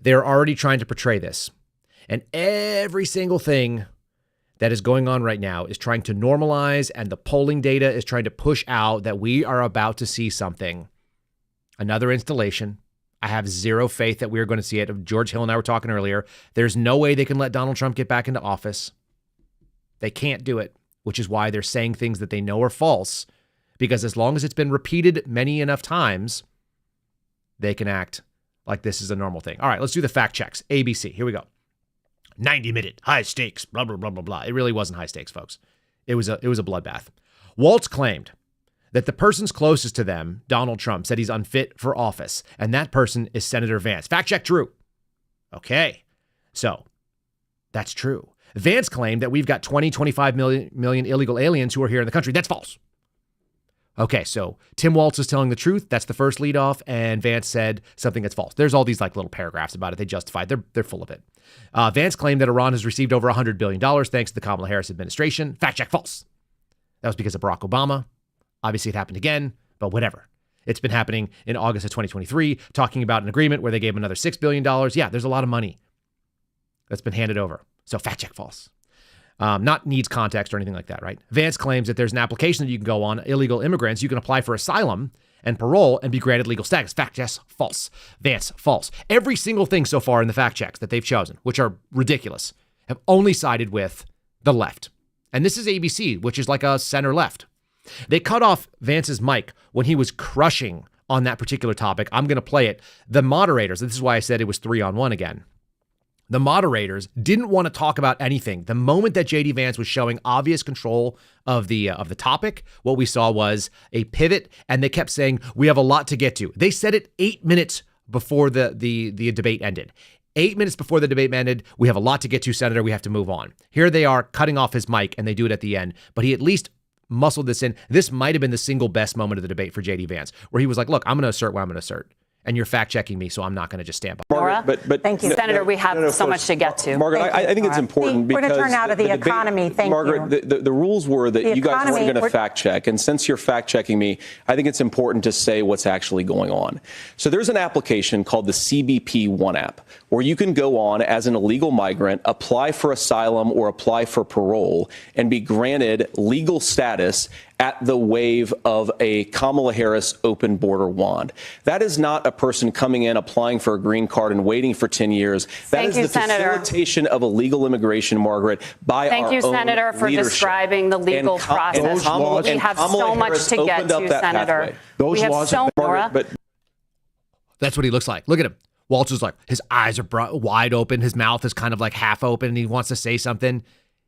They're already trying to portray this. And every single thing that is going on right now is trying to normalize, and the polling data is trying to push out that we are about to see something. Another installation. I have zero faith that we are going to see it. George Hill and I were talking earlier. There's no way they can let Donald Trump get back into office. They can't do it, which is why they're saying things that they know are false, because as long as it's been repeated many enough times, they can act like this is a normal thing. All right, let's do the fact checks. ABC, here we go. 90-minute, high stakes, blah, blah, blah, blah, blah. It really wasn't high stakes, folks. It was a bloodbath. WALZ claimed that the person's closest to them, Donald Trump, said he's unfit for office, and that person is Senator Vance. Fact check true. Okay, so that's true. Vance claimed that we've got 25 million illegal aliens who are here in the country. That's false. Okay, so Tim Walz is telling the truth. That's the first leadoff, and Vance said something that's false. There's all these like little paragraphs about it. They justified. They're full of it. Vance claimed that Iran has received over $100 billion thanks to the Kamala Harris administration. Fact check false. That was because of Barack Obama. Obviously, it happened again, but whatever. It's been happening in August of 2023, talking about an agreement where they gave him another $6 billion. Yeah, there's a lot of money that's been handed over. So fact check false. Not needs context or anything like that, right? Vance claims that there's an application that you can go on, illegal immigrants. You can apply for asylum and parole and be granted legal status. Fact check false. Vance, false. Every single thing so far in the fact checks that they've chosen, which are ridiculous, have only sided with the left. And this is ABC, which is like a center left. They cut off Vance's mic when he was crushing on that particular topic. I'm going to play it. The moderators, this is why I said it was 3-on-1 again. The moderators didn't want to talk about anything. The moment that JD Vance was showing obvious control of the topic, what we saw was a pivot, and they kept saying, we have a lot to get to. They said it 8 minutes before the debate ended. 8 minutes before the debate ended, we have a lot to get to, Senator. We have to move on. Here they are cutting off his mic, and they do it at the end. But he at least muscled this in. This might have been the single best moment of the debate for JD Vance, where he was like, look, I'm going to assert what I'm going to assert. And you're fact-checking me, so I'm not going to just stand by. Margaret, but thank you, Senator. We have so much to get to. Margaret, I think it's important because we're going to turn now to the economy. Thank Margaret, you. The rules were that you guys weren't going to fact-check, and since you're fact-checking me, I think it's important to say what's actually going on. So there's an application called the CBP One app, where you can go on as an illegal migrant, apply for asylum or apply for parole, and be granted legal status at the wave of a Kamala Harris open border wand. That is not a person coming in, applying for a green card and waiting for 10 years. That is the facilitation of illegal immigration, Margaret, by our own leadership. Thank you, Senator, for describing the legal process. We have so much to get to, Senator. We have so much. That's what he looks like. Look at him. Walz is like, his eyes are wide open. His mouth is kind of like half open, and he wants to say something.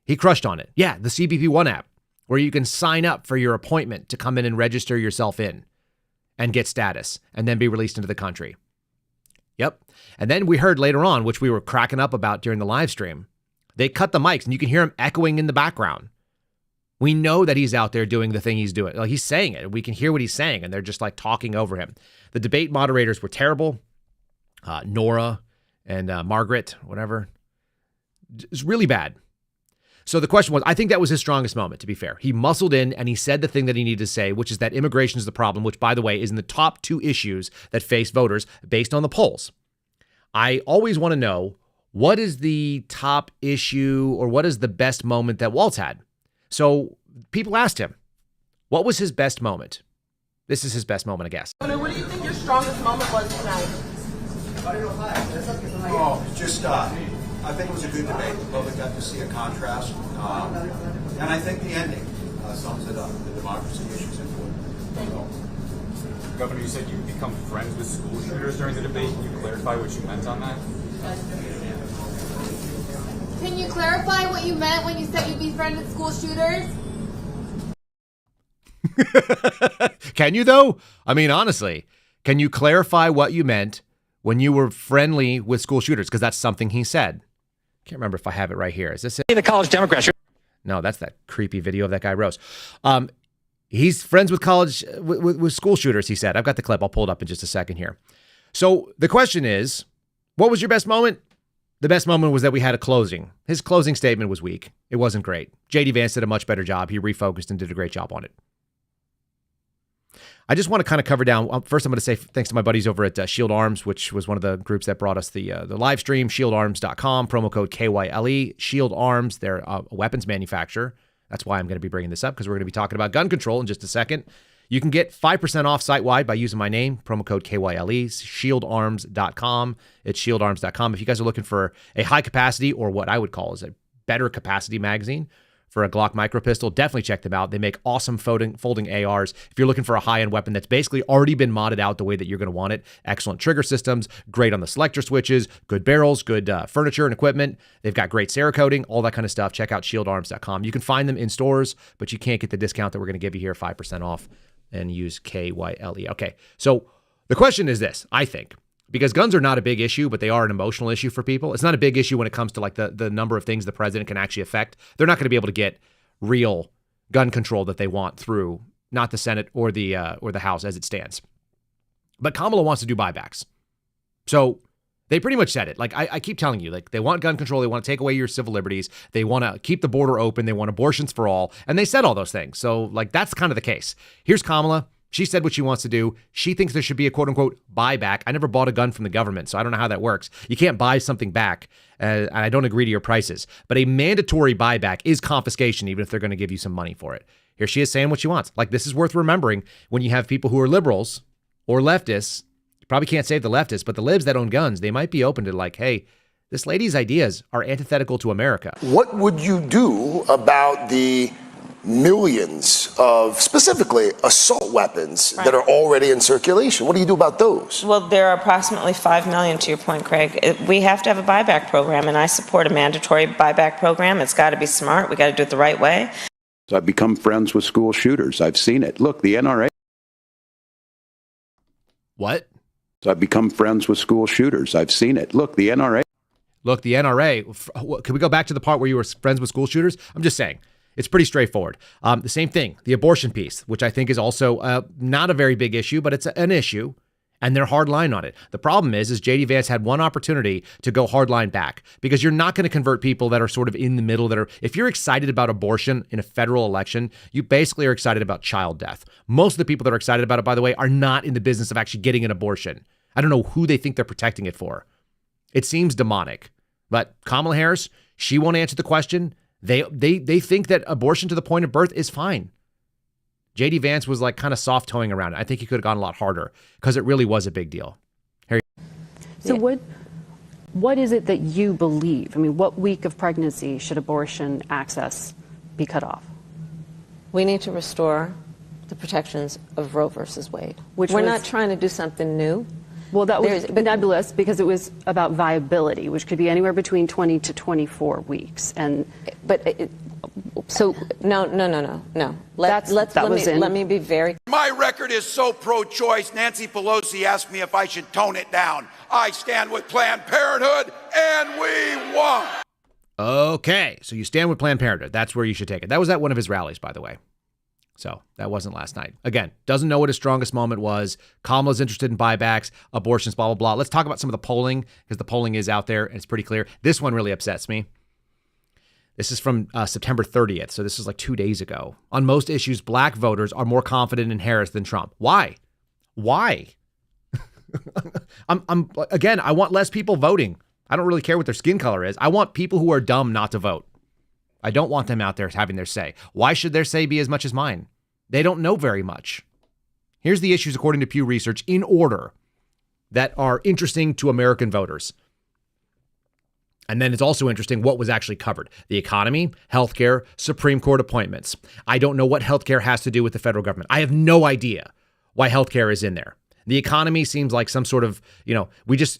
He crushed on it. Yeah, the CBP One app, where you can sign up for your appointment to come in and register yourself in and get status and then be released into the country. Yep. And then we heard later on, which we were cracking up about during the live stream, they cut the mics and you can hear him echoing in the background. We know that he's out there doing the thing he's doing. Like, he's saying it. We can hear what he's saying, and they're just like talking over him. The debate moderators were terrible. Nora and Margaret, whatever. It's really bad. So the question was, I think that was his strongest moment, to be fair. He muscled in and he said the thing that he needed to say, which is that immigration is the problem, which, by the way, is in the top 2 issues that face voters based on the polls. I always want to know, what is the top issue or what is the best moment that Walz had? So people asked him, what was his best moment? This is his best moment, I guess. What do you think your strongest moment was tonight? I think it was a good debate. The public got to see a contrast. And I think the ending sums it up. The democracy issue is important. Governor, you said you become friends with school shooters during the debate. Can you clarify what you meant on that? Can you clarify what you meant when you said you'd be friends with school shooters? Can you, though? I mean, honestly, can you clarify what you meant when you were friendly with school shooters? Because that's something he said. Can't remember if I have it right here. Is this it? The college Democrats. No, that's that creepy video of that guy Rose. He's friends with college with school shooters, he said. I've got the clip. I'll pull it up in just a second here. So the question is, what was your best moment? The best moment was that we had a closing. His closing statement was weak. It wasn't great. JD Vance did a much better job. He refocused and did a great job on it. I just want to kind of cover down. First, I'm going to say thanks to my buddies over at Shield Arms, which was one of the groups that brought us the live stream, shieldarms.com, promo code KYLE. Shield Arms, they're a weapons manufacturer. That's why I'm going to be bringing this up, because we're going to be talking about gun control in just a second. You can get 5% off site-wide by using my name, promo code KYLE, shieldarms.com. It's shieldarms.com. If you guys are looking for a high capacity, or what I would call is a better capacity magazine for a Glock micro pistol, definitely check them out. They make awesome folding ARs. If you're looking for a high-end weapon that's basically already been modded out the way that you're going to want it, excellent trigger systems, great on the selector switches, good barrels, good furniture and equipment. They've got great Cerakoting, all that kind of stuff. Check out shieldarms.com. You can find them in stores, but you can't get the discount that we're going to give you here, 5% off, and use KYLE. Okay, so the question is this, I think, because guns are not a big issue, but they are an emotional issue for people. It's not a big issue when it comes to like the number of things the president can actually affect. They're not going to be able to get real gun control that they want through not the Senate or the House as it stands. But Kamala wants to do buybacks. So they pretty much said it. Like I keep telling you, like they want gun control. They want to take away your civil liberties. They want to keep the border open. They want abortions for all. And they said all those things. So like that's kind of the case. Here's Kamala. She said what she wants to do. She thinks there should be a quote unquote buyback. I never bought a gun from the government, so I don't know how that works. You can't buy something back. And I don't agree to your prices. But a mandatory buyback is confiscation, even if they're going to give you some money for it. Here she is saying what she wants. Like, this is worth remembering when you have people who are liberals or leftists. You probably can't save the leftists, but the libs that own guns, they might be open to like, hey, this lady's ideas are antithetical to America. What would you do about the millions of specifically assault weapons that are already in circulation? What do you do about those? Well, there are approximately 5 million, to your point, Craig. We have to have a buyback program, and I support a mandatory buyback program. It's got to be smart. We got to do it the right way. So I've become friends with school shooters. I've seen it. Look, the NRA. What? So I've become friends with school shooters. I've seen it. Look, the NRA. Look, the NRA. Can we go back to the part where you were friends with school shooters? I'm just saying. It's pretty straightforward. The same thing, the abortion piece, which I think is also not a very big issue, but it's an issue, and they're hard line on it. The problem is J.D. Vance had one opportunity to go hard line back, because you're not going to convert people that are sort of in the middle, if you're excited about abortion in a federal election, you basically are excited about child death. Most of the people that are excited about it, by the way, are not in the business of actually getting an abortion. I don't know who they think they're protecting it for. It seems demonic. But Kamala Harris, she won't answer the question. They think that abortion to the point of birth is fine. J.D. Vance was like kind of soft toeing around it. I think he could have gone a lot harder because it really was a big deal. So what is it that you believe? I mean, what week of pregnancy should abortion access be cut off? We need to restore the protections of Roe versus Wade. We're not trying to do something new. Well, that was nebulous because it was about viability, which could be anywhere between 20 to 24 weeks. And so no. Let me be very. My record is so pro-choice. Nancy Pelosi asked me if I should tone it down. I stand with Planned Parenthood, and we won. Okay, so you stand with Planned Parenthood. That's where you should take it. That was at one of his rallies, by the way. So that wasn't last night. Again, doesn't know what his strongest moment was. Kamala's interested in buybacks, abortions, blah, blah, blah. Let's talk about some of the polling, because the polling is out there and it's pretty clear. This one really upsets me. This is from September 30th. So this is like 2 days ago. On most issues, black voters are more confident in Harris than Trump. Why? Again, I want less people voting. I don't really care what their skin color is. I want people who are dumb not to vote. I don't want them out there having their say. Why should their say be as much as mine? They don't know very much. Here's the issues according to Pew Research in order that are interesting to American voters. And then it's also interesting what was actually covered. The economy, healthcare, Supreme Court appointments. I don't know what healthcare has to do with the federal government. I have no idea why healthcare is in there. The economy seems like some sort of, we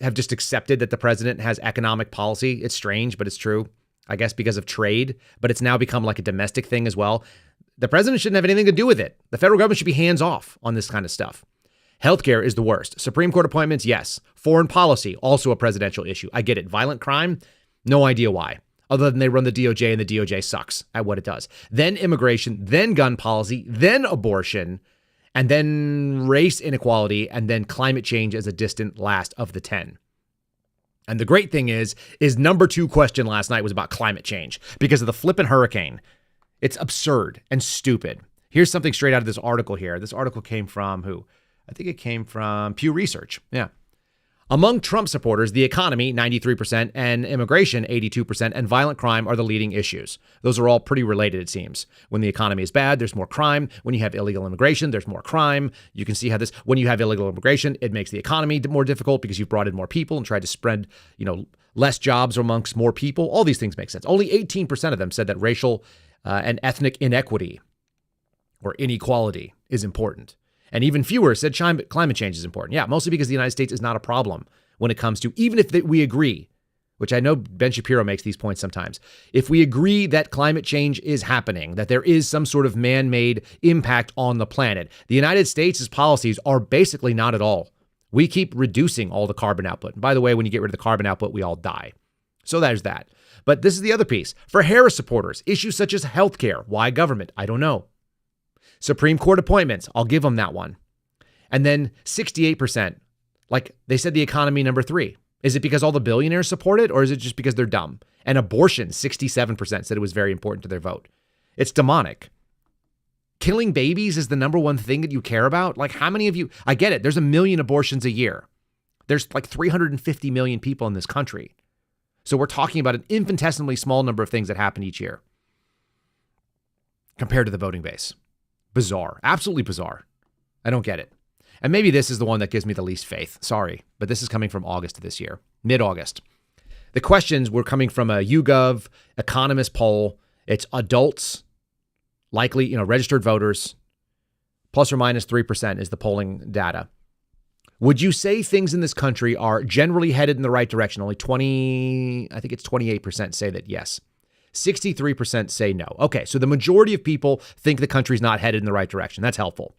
have accepted that the president has economic policy. It's strange, but it's true. I guess because of trade, but it's now become like a domestic thing as well. The president shouldn't have anything to do with it. The federal government should be hands off on this kind of stuff. Healthcare is the worst. Supreme Court appointments, yes. Foreign policy, also a presidential issue. I get it. Violent crime, no idea why. Other than they run the DOJ and the DOJ sucks at what it does. Then immigration, then gun policy, then abortion, and then race inequality, and then climate change as a distant last of the 10. And the great thing is number 2 question last night was about climate change because of the flippin' hurricane. It's absurd and stupid. Here's something straight out of this article here. This article came from who? I think it came from Pew Research. Yeah. Among Trump supporters, the economy, 93%, and immigration, 82%, and violent crime are the leading issues. Those are all pretty related, it seems. When the economy is bad, there's more crime. When you have illegal immigration, there's more crime. You can see how when you have illegal immigration, it makes the economy more difficult because you've brought in more people and tried to spread, less jobs amongst more people. All these things make sense. Only 18% of them said that racial and ethnic inequity or inequality is important. And even fewer said climate change is important. Yeah, mostly because the United States is not a problem when it comes to, even if we agree, which I know Ben Shapiro makes these points sometimes, if we agree that climate change is happening, that there is some sort of man-made impact on the planet, the United States' policies are basically not at all. We keep reducing all the carbon output. And by the way, when you get rid of the carbon output, we all die. So there's that. But this is the other piece. For Harris supporters, issues such as healthcare. Why government? I don't know. Supreme Court appointments. I'll give them that one. And then 68%. Like they said, the economy number 3. Is it because all the billionaires support it, or is it just because they're dumb? And abortion, 67% said it was very important to their vote. It's demonic. Killing babies is the number one thing that you care about? Like how many of you, I get it, there's 1 million abortions a year. There's like 350 million people in this country. So we're talking about an infinitesimally small number of things that happen each year compared to the voting base. Bizarre. Absolutely bizarre. I don't get it. And maybe this is the one that gives me the least faith. Sorry, but this is coming from August of this year, mid-August. The questions were coming from a YouGov Economist poll. It's adults, likely, registered voters, plus or minus 3% is the polling data. Would you say things in this country are generally headed in the right direction? Only 28% say that yes. 63% say no. Okay, so the majority of people think the country's not headed in the right direction. That's helpful.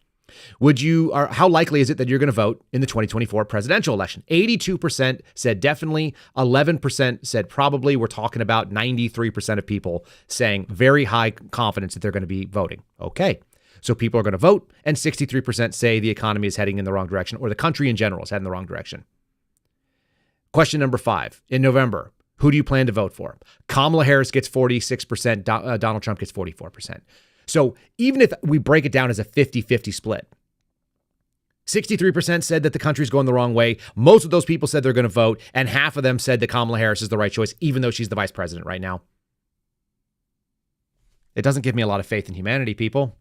How likely is it that you're going to vote in the 2024 presidential election? 82% said definitely, 11% said probably. We're talking about 93% of people saying very high confidence that they're going to be voting. Okay, so people are going to vote, and 63% say the economy is heading in the wrong direction, or the country in general is heading in the wrong direction. Question number 5. In November, who do you plan to vote for? Kamala Harris gets 46%, Donald Trump gets 44%. So even if we break it down as a 50-50 split, 63% said that the country's going the wrong way. Most of those people said they're going to vote, and half of them said that Kamala Harris is the right choice, even though she's the vice president right now. It doesn't give me a lot of faith in humanity, people.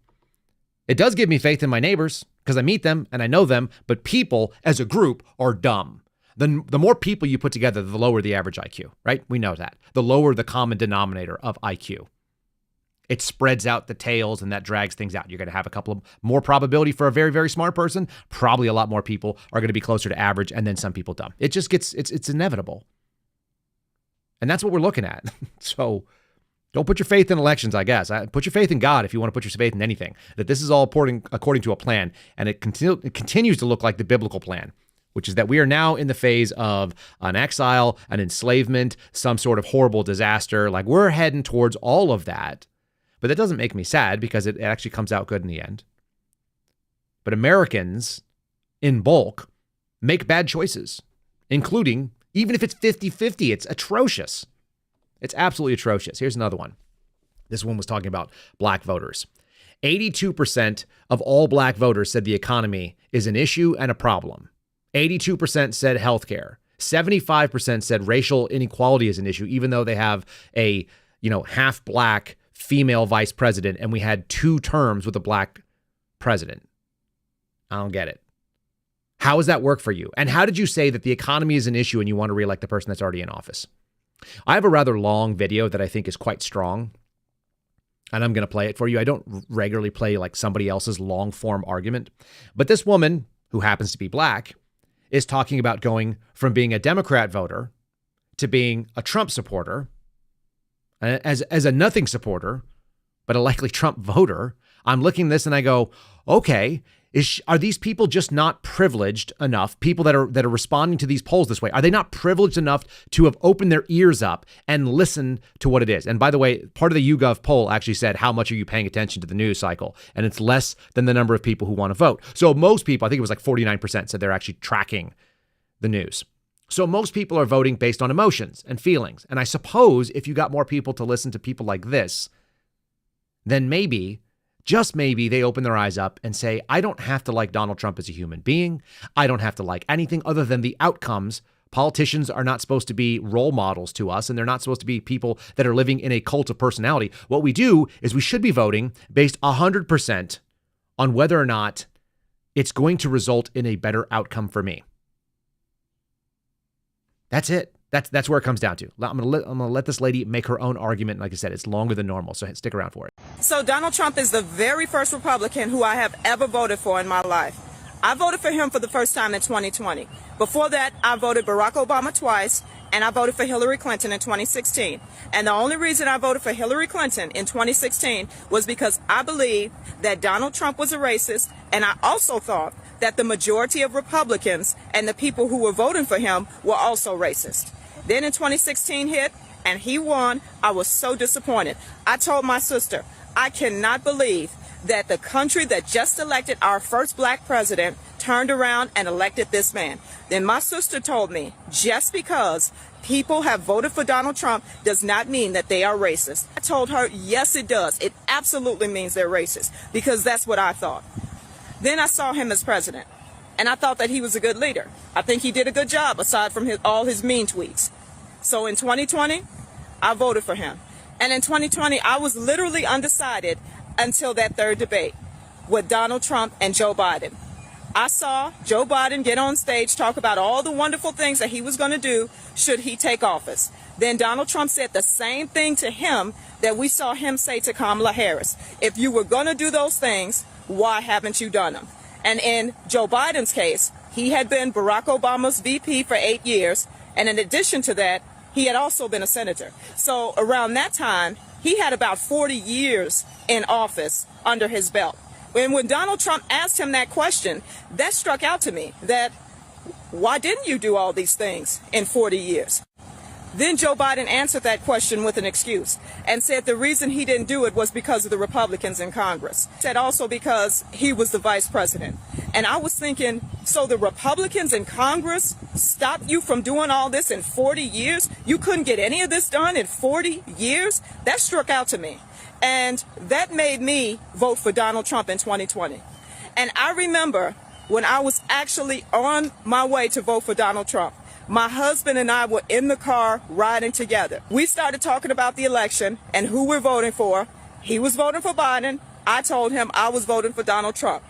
It does give me faith in my neighbors because I meet them and I know them, but people as a group are dumb. The more people you put together, the lower the average IQ, right? We know that. The lower the common denominator of IQ. It spreads out the tails and that drags things out. You're going to have a couple of more probability for a very, very smart person. Probably a lot more people are going to be closer to average, and then some people dumb. It just gets, it's inevitable. And that's what we're looking at. So don't put your faith in elections, I guess. Put your faith in God if you want to put your faith in anything. That this is all according to a plan, and it continues to look like the biblical plan, which is that we are now in the phase of an exile, an enslavement, some sort of horrible disaster. Like we're heading towards all of that. But that doesn't make me sad because it actually comes out good in the end. But Americans in bulk make bad choices, including, even if it's 50-50, it's atrocious. It's absolutely atrocious. Here's another one. This one was talking about black voters. 82% of all black voters said the economy is an issue and a problem. 82% said healthcare. 75% said racial inequality is an issue, even though they have a, half black female vice president, and we had 2 terms with a black president. I don't get it. How does that work for you? And how did you say that the economy is an issue and you want to reelect the person that's already in office? I have a rather long video that I think is quite strong, and I'm going to play it for you. I don't regularly play like somebody else's long form argument, but this woman, who happens to be black, is talking about going from being a Democrat voter to being a Trump supporter. As a nothing supporter, but a likely Trump voter, I'm looking at this and I go, okay, are these people just not privileged enough? People that are responding to these polls this way, are they not privileged enough to have opened their ears up and listened to what it is? And by the way, part of the YouGov poll actually said, how much are you paying attention to the news cycle? And it's less than the number of people who want to vote. So most people, I think it was like 49%, said they're actually tracking the news. So most people are voting based on emotions and feelings. And I suppose if you got more people to listen to people like this, then maybe, just maybe, they open their eyes up and say, I don't have to like Donald Trump as a human being. I don't have to like anything other than the outcomes. Politicians are not supposed to be role models to us, and they're not supposed to be people that are living in a cult of personality. What we do is we should be voting based 100% on whether or not it's going to result in a better outcome for me. That's it. That's where it comes down to. I'm gonna let this lady make her own argument. Like I said, it's longer than normal, so stick around for it. So Donald Trump is the very first Republican who I have ever voted for in my life. I voted for him for the first time in 2020. Before that, I voted Barack Obama twice, and I voted for Hillary Clinton in 2016. And the only reason I voted for Hillary Clinton in 2016 was because I believed that Donald Trump was a racist, and I also thought that the majority of Republicans and the people who were voting for him were also racist. Then in 2016 hit, and he won. I was so disappointed. I told my sister, I cannot believe that the country that just elected our first black president turned around and elected this man. Then my sister told me, just because people have voted for Donald Trump does not mean that they are racist. I told her, yes, it does. It absolutely means they're racist, because that's what I thought. Then I saw him as president, and I thought that he was a good leader. I think he did a good job, aside from all his mean tweets. So in 2020, I voted for him. And in 2020, I was literally undecided until that third debate with Donald Trump and Joe Biden. I saw Joe Biden get on stage, talk about all the wonderful things that he was going to do should he take office. Then Donald Trump said the same thing to him that we saw him say to Kamala Harris. If you were going to do those things, why haven't you done them? And in Joe Biden's case, he had been Barack Obama's VP for 8 years. And in addition to that, he had also been a senator. So around that time, he had about 40 years in office under his belt. And when Donald Trump asked him that question, that struck out to me, that why didn't you do all these things in 40 years? Then Joe Biden answered that question with an excuse and said the reason he didn't do it was because of the Republicans in Congress. Said also because he was the vice president. And I was thinking, so the Republicans in Congress stopped you from doing all this in 40 years? You couldn't get any of this done in 40 years? That struck out to me. And that made me vote for Donald Trump in 2020. And I remember when I was actually on my way to vote for Donald Trump, my husband and I were in the car riding together. We started talking about the election and who we're voting for. He was voting for Biden. I told him I was voting for Donald Trump.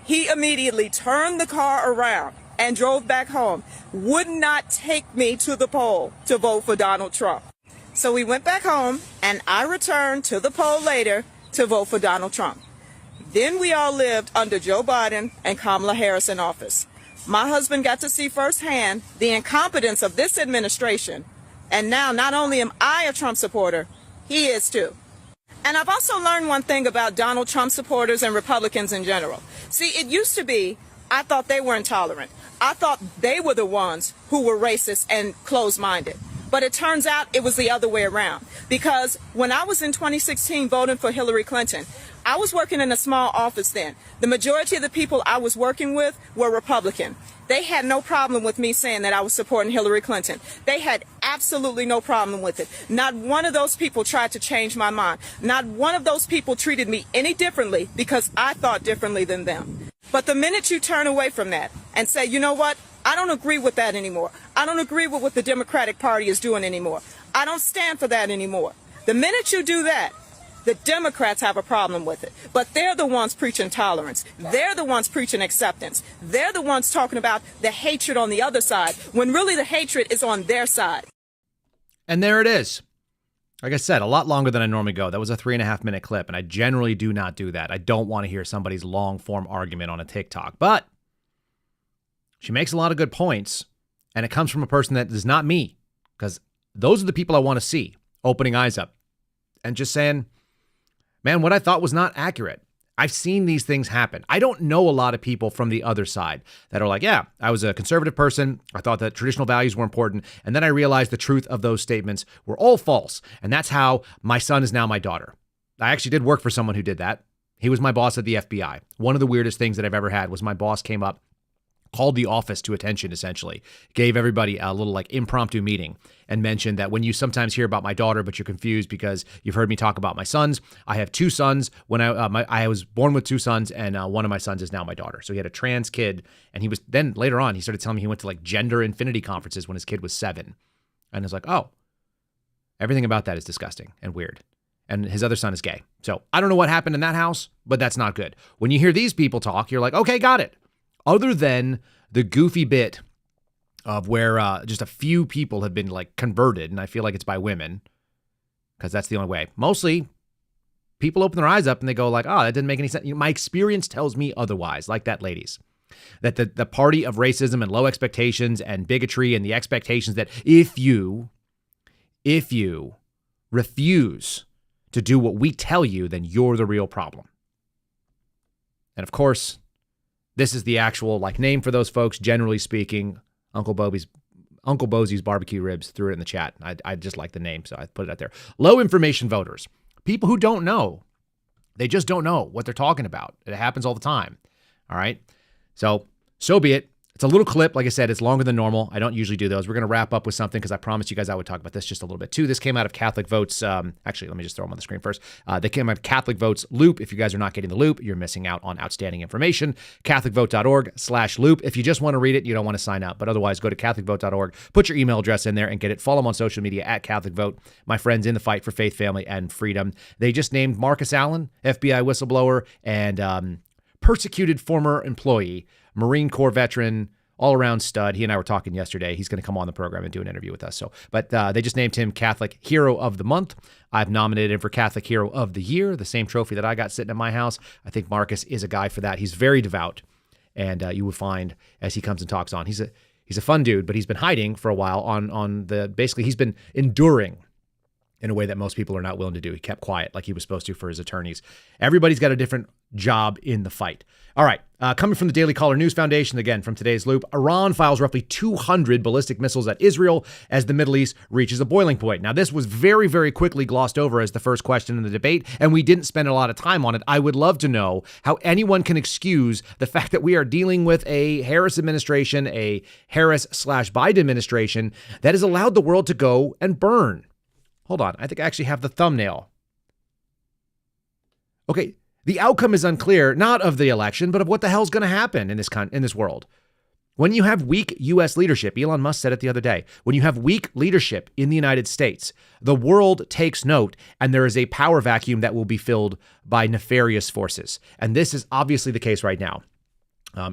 He immediately turned the car around and drove back home, would not take me to the poll to vote for Donald Trump. So we went back home, and I returned to the poll later to vote for Donald Trump. Then we all lived under Joe Biden and Kamala Harris in office. My husband got to see firsthand the incompetence of this administration. And now not only am I a Trump supporter, he is too. And I've also learned one thing about Donald Trump supporters and Republicans in general. See, it used to be, I thought they were intolerant. I thought they were the ones who were racist and closed-minded. But it turns out it was the other way around. Because when I was in 2016 voting for Hillary Clinton, I was working in a small office then. The majority of the people I was working with were Republican. They had no problem with me saying that I was supporting Hillary Clinton. They had absolutely no problem with it. Not one of those people tried to change my mind. Not one of those people treated me any differently because I thought differently than them. But the minute you turn away from that and say, you know what, I don't agree with that anymore. I don't agree with what the Democratic Party is doing anymore. I don't stand for that anymore. The minute you do that, the Democrats have a problem with it. But they're the ones preaching tolerance. They're the ones preaching acceptance. They're the ones talking about the hatred on the other side, when really the hatred is on their side. And there it is. Like I said, a lot longer than I normally go. That was a 3.5 minute clip, and I generally do not do that. I don't want to hear somebody's long form argument on a TikTok. But she makes a lot of good points, and it comes from a person that is not me, because those are the people I want to see opening eyes up and just saying, man, what I thought was not accurate. I've seen these things happen. I don't know a lot of people from the other side that are like, yeah, I was a conservative person. I thought that traditional values were important. And then I realized the truth of those statements were all false. And that's how my son is now my daughter. I actually did work for someone who did that. He was my boss at the FBI. One of the weirdest things that I've ever had was my boss came up, called the office to attention, essentially, gave everybody a little like impromptu meeting and mentioned that when you sometimes hear about my daughter, but you're confused because you've heard me talk about my sons. I have two sons. When I was born with two sons, and one of my sons is now my daughter. So he had a trans kid, and he was then later on, he started telling me he went to like gender infinity conferences when his kid was 7. And I was like, oh, everything about that is disgusting and weird. And his other son is gay. So I don't know what happened in that house, but that's not good. When you hear these people talk, you're like, okay, got it. Other than the goofy bit of where just a few people have been like converted, and I feel like it's by women because that's the only way. Mostly people open their eyes up and they go like, oh, that didn't make any sense. My experience tells me otherwise, like that, ladies. That the party of racism and low expectations and bigotry and the expectations that if you refuse to do what we tell you, then you're the real problem. And of course, this is the actual like name for those folks, generally speaking. Uncle Bosie's barbecue ribs threw it in the chat. I just like the name, so I put it out there. Low information voters, people who don't know. They just don't know what they're talking about. It happens all the time. All right. So be it. It's a little clip. Like I said, it's longer than normal. I don't usually do those. We're going to wrap up with something because I promised you guys I would talk about this just a little bit too. This came out of Catholic Votes. Actually, let me just throw them on the screen first. They came out of Catholic Votes Loop. If you guys are not getting the Loop, you're missing out on outstanding information. CatholicVote.org/loop. If you just want to read it, you don't want to sign up. But otherwise, go to CatholicVote.org, put your email address in there and get it. Follow them on social media at Catholic Vote. My friends in the fight for faith, family, and freedom. They just named Marcus Allen, FBI whistleblower, and persecuted former employee, Marine Corps veteran, all-around stud. He and I were talking yesterday. He's going to come on the program and do an interview with us. But they just named him Catholic Hero of the Month. I've nominated him for Catholic Hero of the Year, the same trophy that I got sitting at my house. I think Marcus is a guy for that. He's very devout, and you will find as he comes and talks on. He's a fun dude, but he's been hiding for a while on the basically he's been enduring in a way that most people are not willing to do. He kept quiet like he was supposed to for his attorneys. Everybody's got a different job in the fight. All right. Coming from the Daily Caller News Foundation, again, from today's Loop, Iran files roughly 200 ballistic missiles at Israel as the Middle East reaches a boiling point. Now, this was very, very quickly glossed over as the first question in the debate, and we didn't spend a lot of time on it. I would love to know how anyone can excuse the fact that we are dealing with a Harris administration, a Harris/Biden administration that has allowed the world to go and burn. Hold on. I think I actually have the thumbnail. Okay. The outcome is unclear, not of the election, but of what the hell's going to happen in this world. When you have weak U.S. leadership, Elon Musk said it the other day, when you have weak leadership in the United States, the world takes note and there is a power vacuum that will be filled by nefarious forces. And this is obviously the case right now.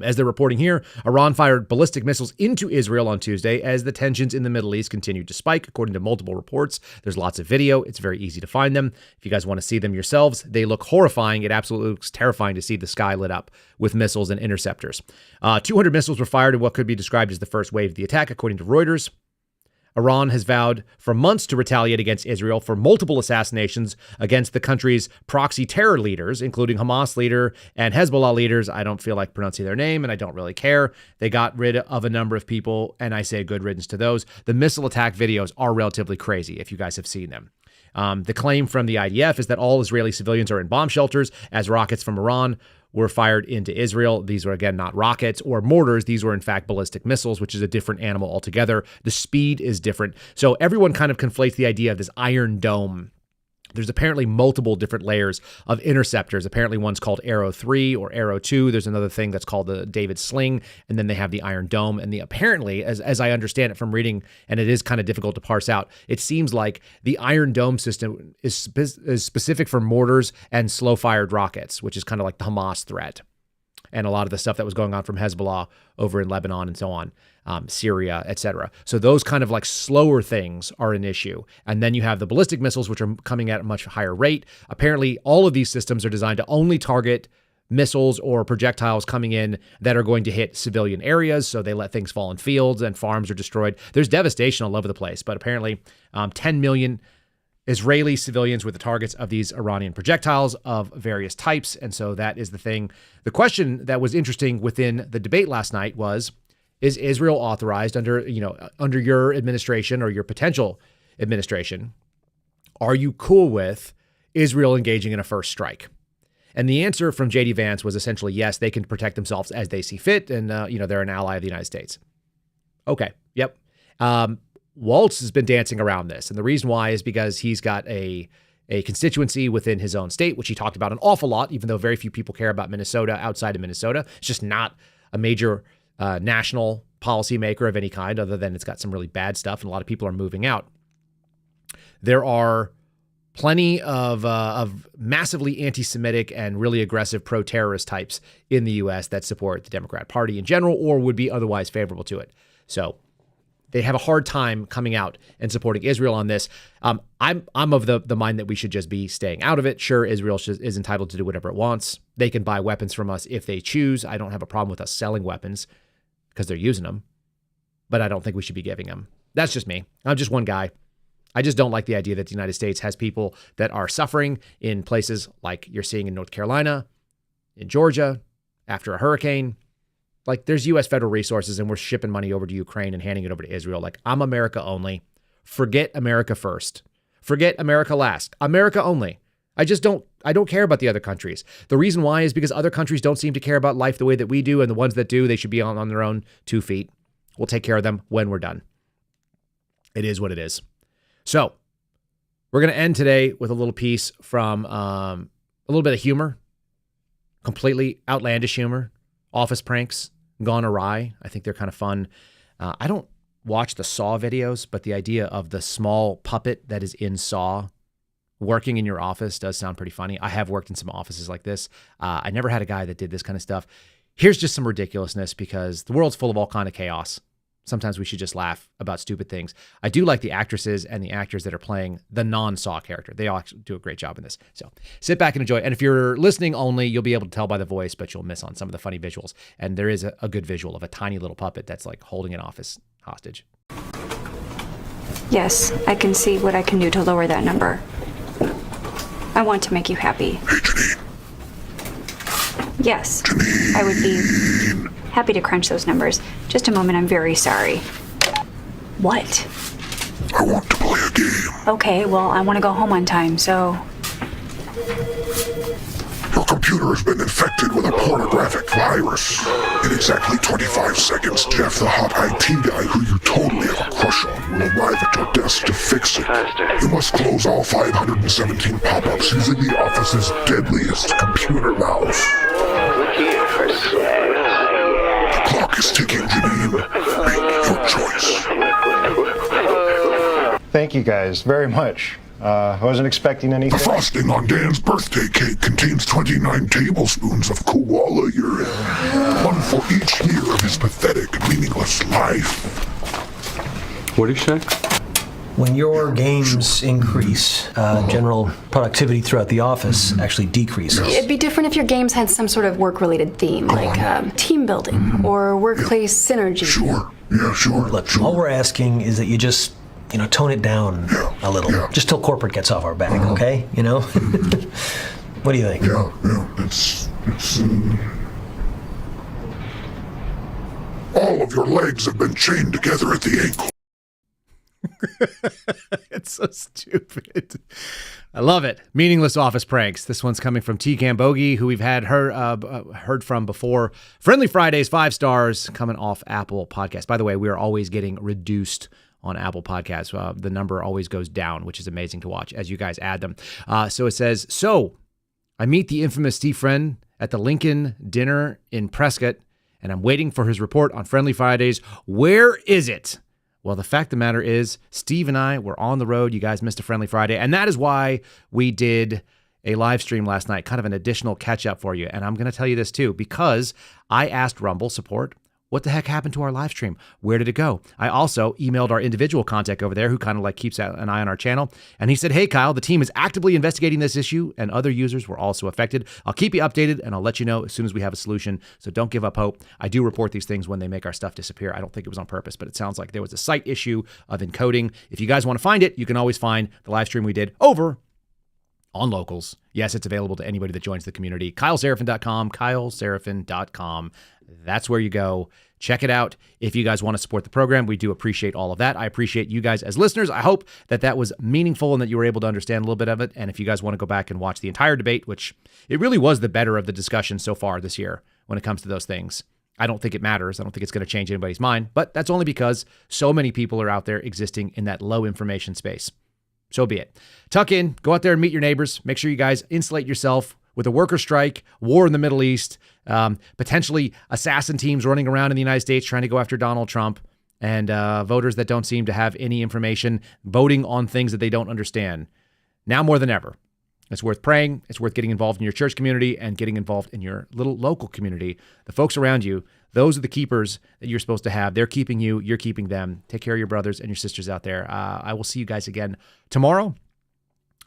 As they're reporting here, Iran fired ballistic missiles into Israel on Tuesday as the tensions in the Middle East continued to spike, according to multiple reports. There's lots of video. It's very easy to find them. If you guys want to see them yourselves, they look horrifying. It absolutely looks terrifying to see the sky lit up with missiles and interceptors. 200 missiles were fired in what could be described as the first wave of the attack, according to Reuters. Iran has vowed for months to retaliate against Israel for multiple assassinations against the country's proxy terror leaders, including Hamas leader and Hezbollah leaders. I don't feel like pronouncing their name, and I don't really care. They got rid of a number of people, and I say good riddance to those. The missile attack videos are relatively crazy, if you guys have seen them. The claim from the IDF is that all Israeli civilians are in bomb shelters as rockets from Iran were fired into Israel. These were, again, not rockets or mortars. These were, in fact, ballistic missiles, which is a different animal altogether. The speed is different. So everyone kind of conflates the idea of this Iron Dome. There's apparently multiple different layers of interceptors. Apparently one's called Arrow 3 or Arrow 2. There's another thing that's called the David Sling. And then they have the Iron Dome. And apparently, as I understand it from reading, and it is kind of difficult to parse out, it seems like the Iron Dome system is specific for mortars and slow-fired rockets, which is kind of like the Hamas threat. And a lot of the stuff that was going on from Hezbollah over in Lebanon and so on, Syria, etc. So those kind of like slower things are an issue. And then you have the ballistic missiles, which are coming at a much higher rate. Apparently, all of these systems are designed to only target missiles or projectiles coming in that are going to hit civilian areas. So they let things fall in fields and farms are destroyed. There's devastation all over the place. But apparently 10 million Israeli civilians were the targets of these Iranian projectiles of various types. And so that is the thing. The question that was interesting within the debate last night was, is Israel authorized under your administration or your potential administration? Are you cool with Israel engaging in a first strike? And the answer from J.D. Vance was essentially yes, they can protect themselves as they see fit. And, they're an ally of the United States. Okay. Yep. WALZ has been dancing around this. And the reason why is because he's got a constituency within his own state, which he talked about an awful lot, even though very few people care about Minnesota outside of Minnesota. It's just not a major national policymaker of any kind, other than it's got some really bad stuff and a lot of people are moving out. There are plenty of massively anti-Semitic and really aggressive pro-terrorist types in the U.S. that support the Democrat Party in general or would be otherwise favorable to it. So they have a hard time coming out and supporting Israel on this. I'm of the mind that we should just be staying out of it. Sure, Israel is entitled to do whatever it wants. They can buy weapons from us if they choose. I don't have a problem with us selling weapons because they're using them, but I don't think we should be giving them. That's just me. I'm just one guy. I just don't like the idea that the United States has people that are suffering in places like you're seeing in North Carolina, in Georgia, after a hurricane. Like, there's U.S. federal resources and we're shipping money over to Ukraine and handing it over to Israel. Like, I'm America only. Forget America first. Forget America last. America only. I don't care about the other countries. The reason why is because other countries don't seem to care about life the way that we do, and the ones that do, they should be on their own 2 feet. We'll take care of them when we're done. It is what it is. So we're going to end today with a little piece from a little bit of humor, completely outlandish humor, office pranks gone awry. I think they're kind of fun. I don't watch the Saw videos, but the idea of the small puppet that is in Saw working in your office does sound pretty funny. I have worked in some offices like this. I never had a guy that did this kind of stuff. Here's just some ridiculousness because the world's full of all kind of chaos. Sometimes we should just laugh about stupid things. I do like the actresses and the actors that are playing the non-Saw character. They all do a great job in this. So sit back and enjoy. And if you're listening only, you'll be able to tell by the voice, but you'll miss on some of the funny visuals. And there is a good visual of a tiny little puppet that's like holding an office hostage. Yes, I can see what I can do to lower that number. I want to make you happy. Hey, Janine. Yes, Janine. I would be happy to crunch those numbers. Just a moment, I'm very sorry. What? I want to play a game. Okay, well, I want to go home on time, so... Your computer has been infected with a pornographic virus. In exactly 25 seconds, Jeff, the hot IT guy who you totally have a crush on, will arrive at your desk to fix it. You must close all 517 pop-ups using the office's deadliest computer mouse. The clock is ticking, Janine. Make your choice. Thank you guys very much. I wasn't expecting anything. The frosting on Dan's birthday cake contains 29 tablespoons of koala urine. One for each year of his pathetic, meaningless life. What do you say? When your games increase, general productivity throughout the office actually decreases. It'd be different if your games had some sort of work-related theme, like team building or workplace synergy. Sure. Yeah, sure. Look, sure. all we're asking is that you just, tone it down a little. Yeah. Just till corporate gets off our back, okay? What do you think? Yeah. It's all of your legs have been chained together at the ankle. It's so stupid. I love it. Meaningless office pranks. This one's coming from T. Cambogi, who we've heard from before. Friendly Fridays, 5 stars, coming off Apple Podcasts. By the way, we are always getting reduced on Apple Podcasts. The number always goes down, which is amazing to watch as you guys add them. So it says, I meet the infamous Steve Friend at the Lincoln dinner in Prescott, and I'm waiting for his report on Friendly Fridays. Where is it? Well, the fact of the matter is, Steve and I were on the road. You guys missed a Friendly Friday, and that is why we did a live stream last night, kind of an additional catch-up for you. And I'm going to tell you this too, because I asked Rumble support, what the heck happened to our live stream? Where did it go? I also emailed our individual contact over there who kind of keeps an eye on our channel. And he said, hey, Kyle, the team is actively investigating this issue and other users were also affected. I'll keep you updated and I'll let you know as soon as we have a solution. So don't give up hope. I do report these things when they make our stuff disappear. I don't think it was on purpose, but it sounds like there was a site issue of encoding. If you guys want to find it, you can always find the live stream we did over on Locals. Yes, it's available to anybody that joins the community. KyleSerafin.com, KyleSerafin.com. That's where you go. Check it out. If you guys want to support the program, we do appreciate all of that. I appreciate you guys as listeners. I hope that was meaningful and that you were able to understand a little bit of it. And if you guys want to go back and watch the entire debate, which it really was the better of the discussion so far this year when it comes to those things, I don't think it matters. I don't think it's going to change anybody's mind, but that's only because so many people are out there existing in that low information space. So be it. Tuck in, go out there and meet your neighbors. Make sure you guys insulate yourself with a worker strike, war in the Middle East, potentially assassin teams running around in the United States trying to go after Donald Trump, and voters that don't seem to have any information, voting on things that they don't understand. Now more than ever, It's worth praying. It's worth getting involved in your church community and getting involved in your little local community. The folks around you, those are the keepers that you're supposed to have. They're keeping you. You're keeping them. Take care of your brothers and your sisters out there. I will see you guys again tomorrow.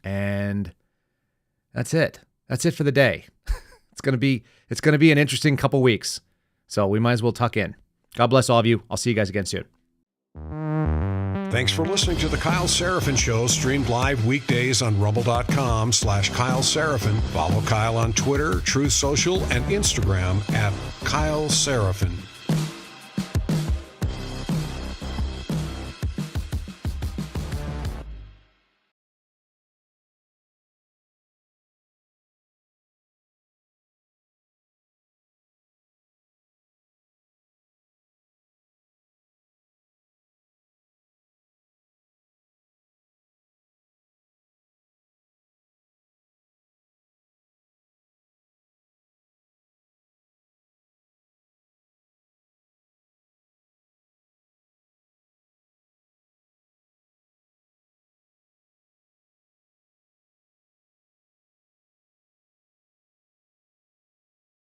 And that's it. That's it for the day. It's going to be an interesting couple weeks. So we might as well tuck in. God bless all of you. I'll see you guys again soon. Thanks for listening to The Kyle Seraphin Show, streamed live weekdays on rumble.com/Kyle Seraphin. Follow Kyle on Twitter, Truth Social, and Instagram @Kyle Seraphin.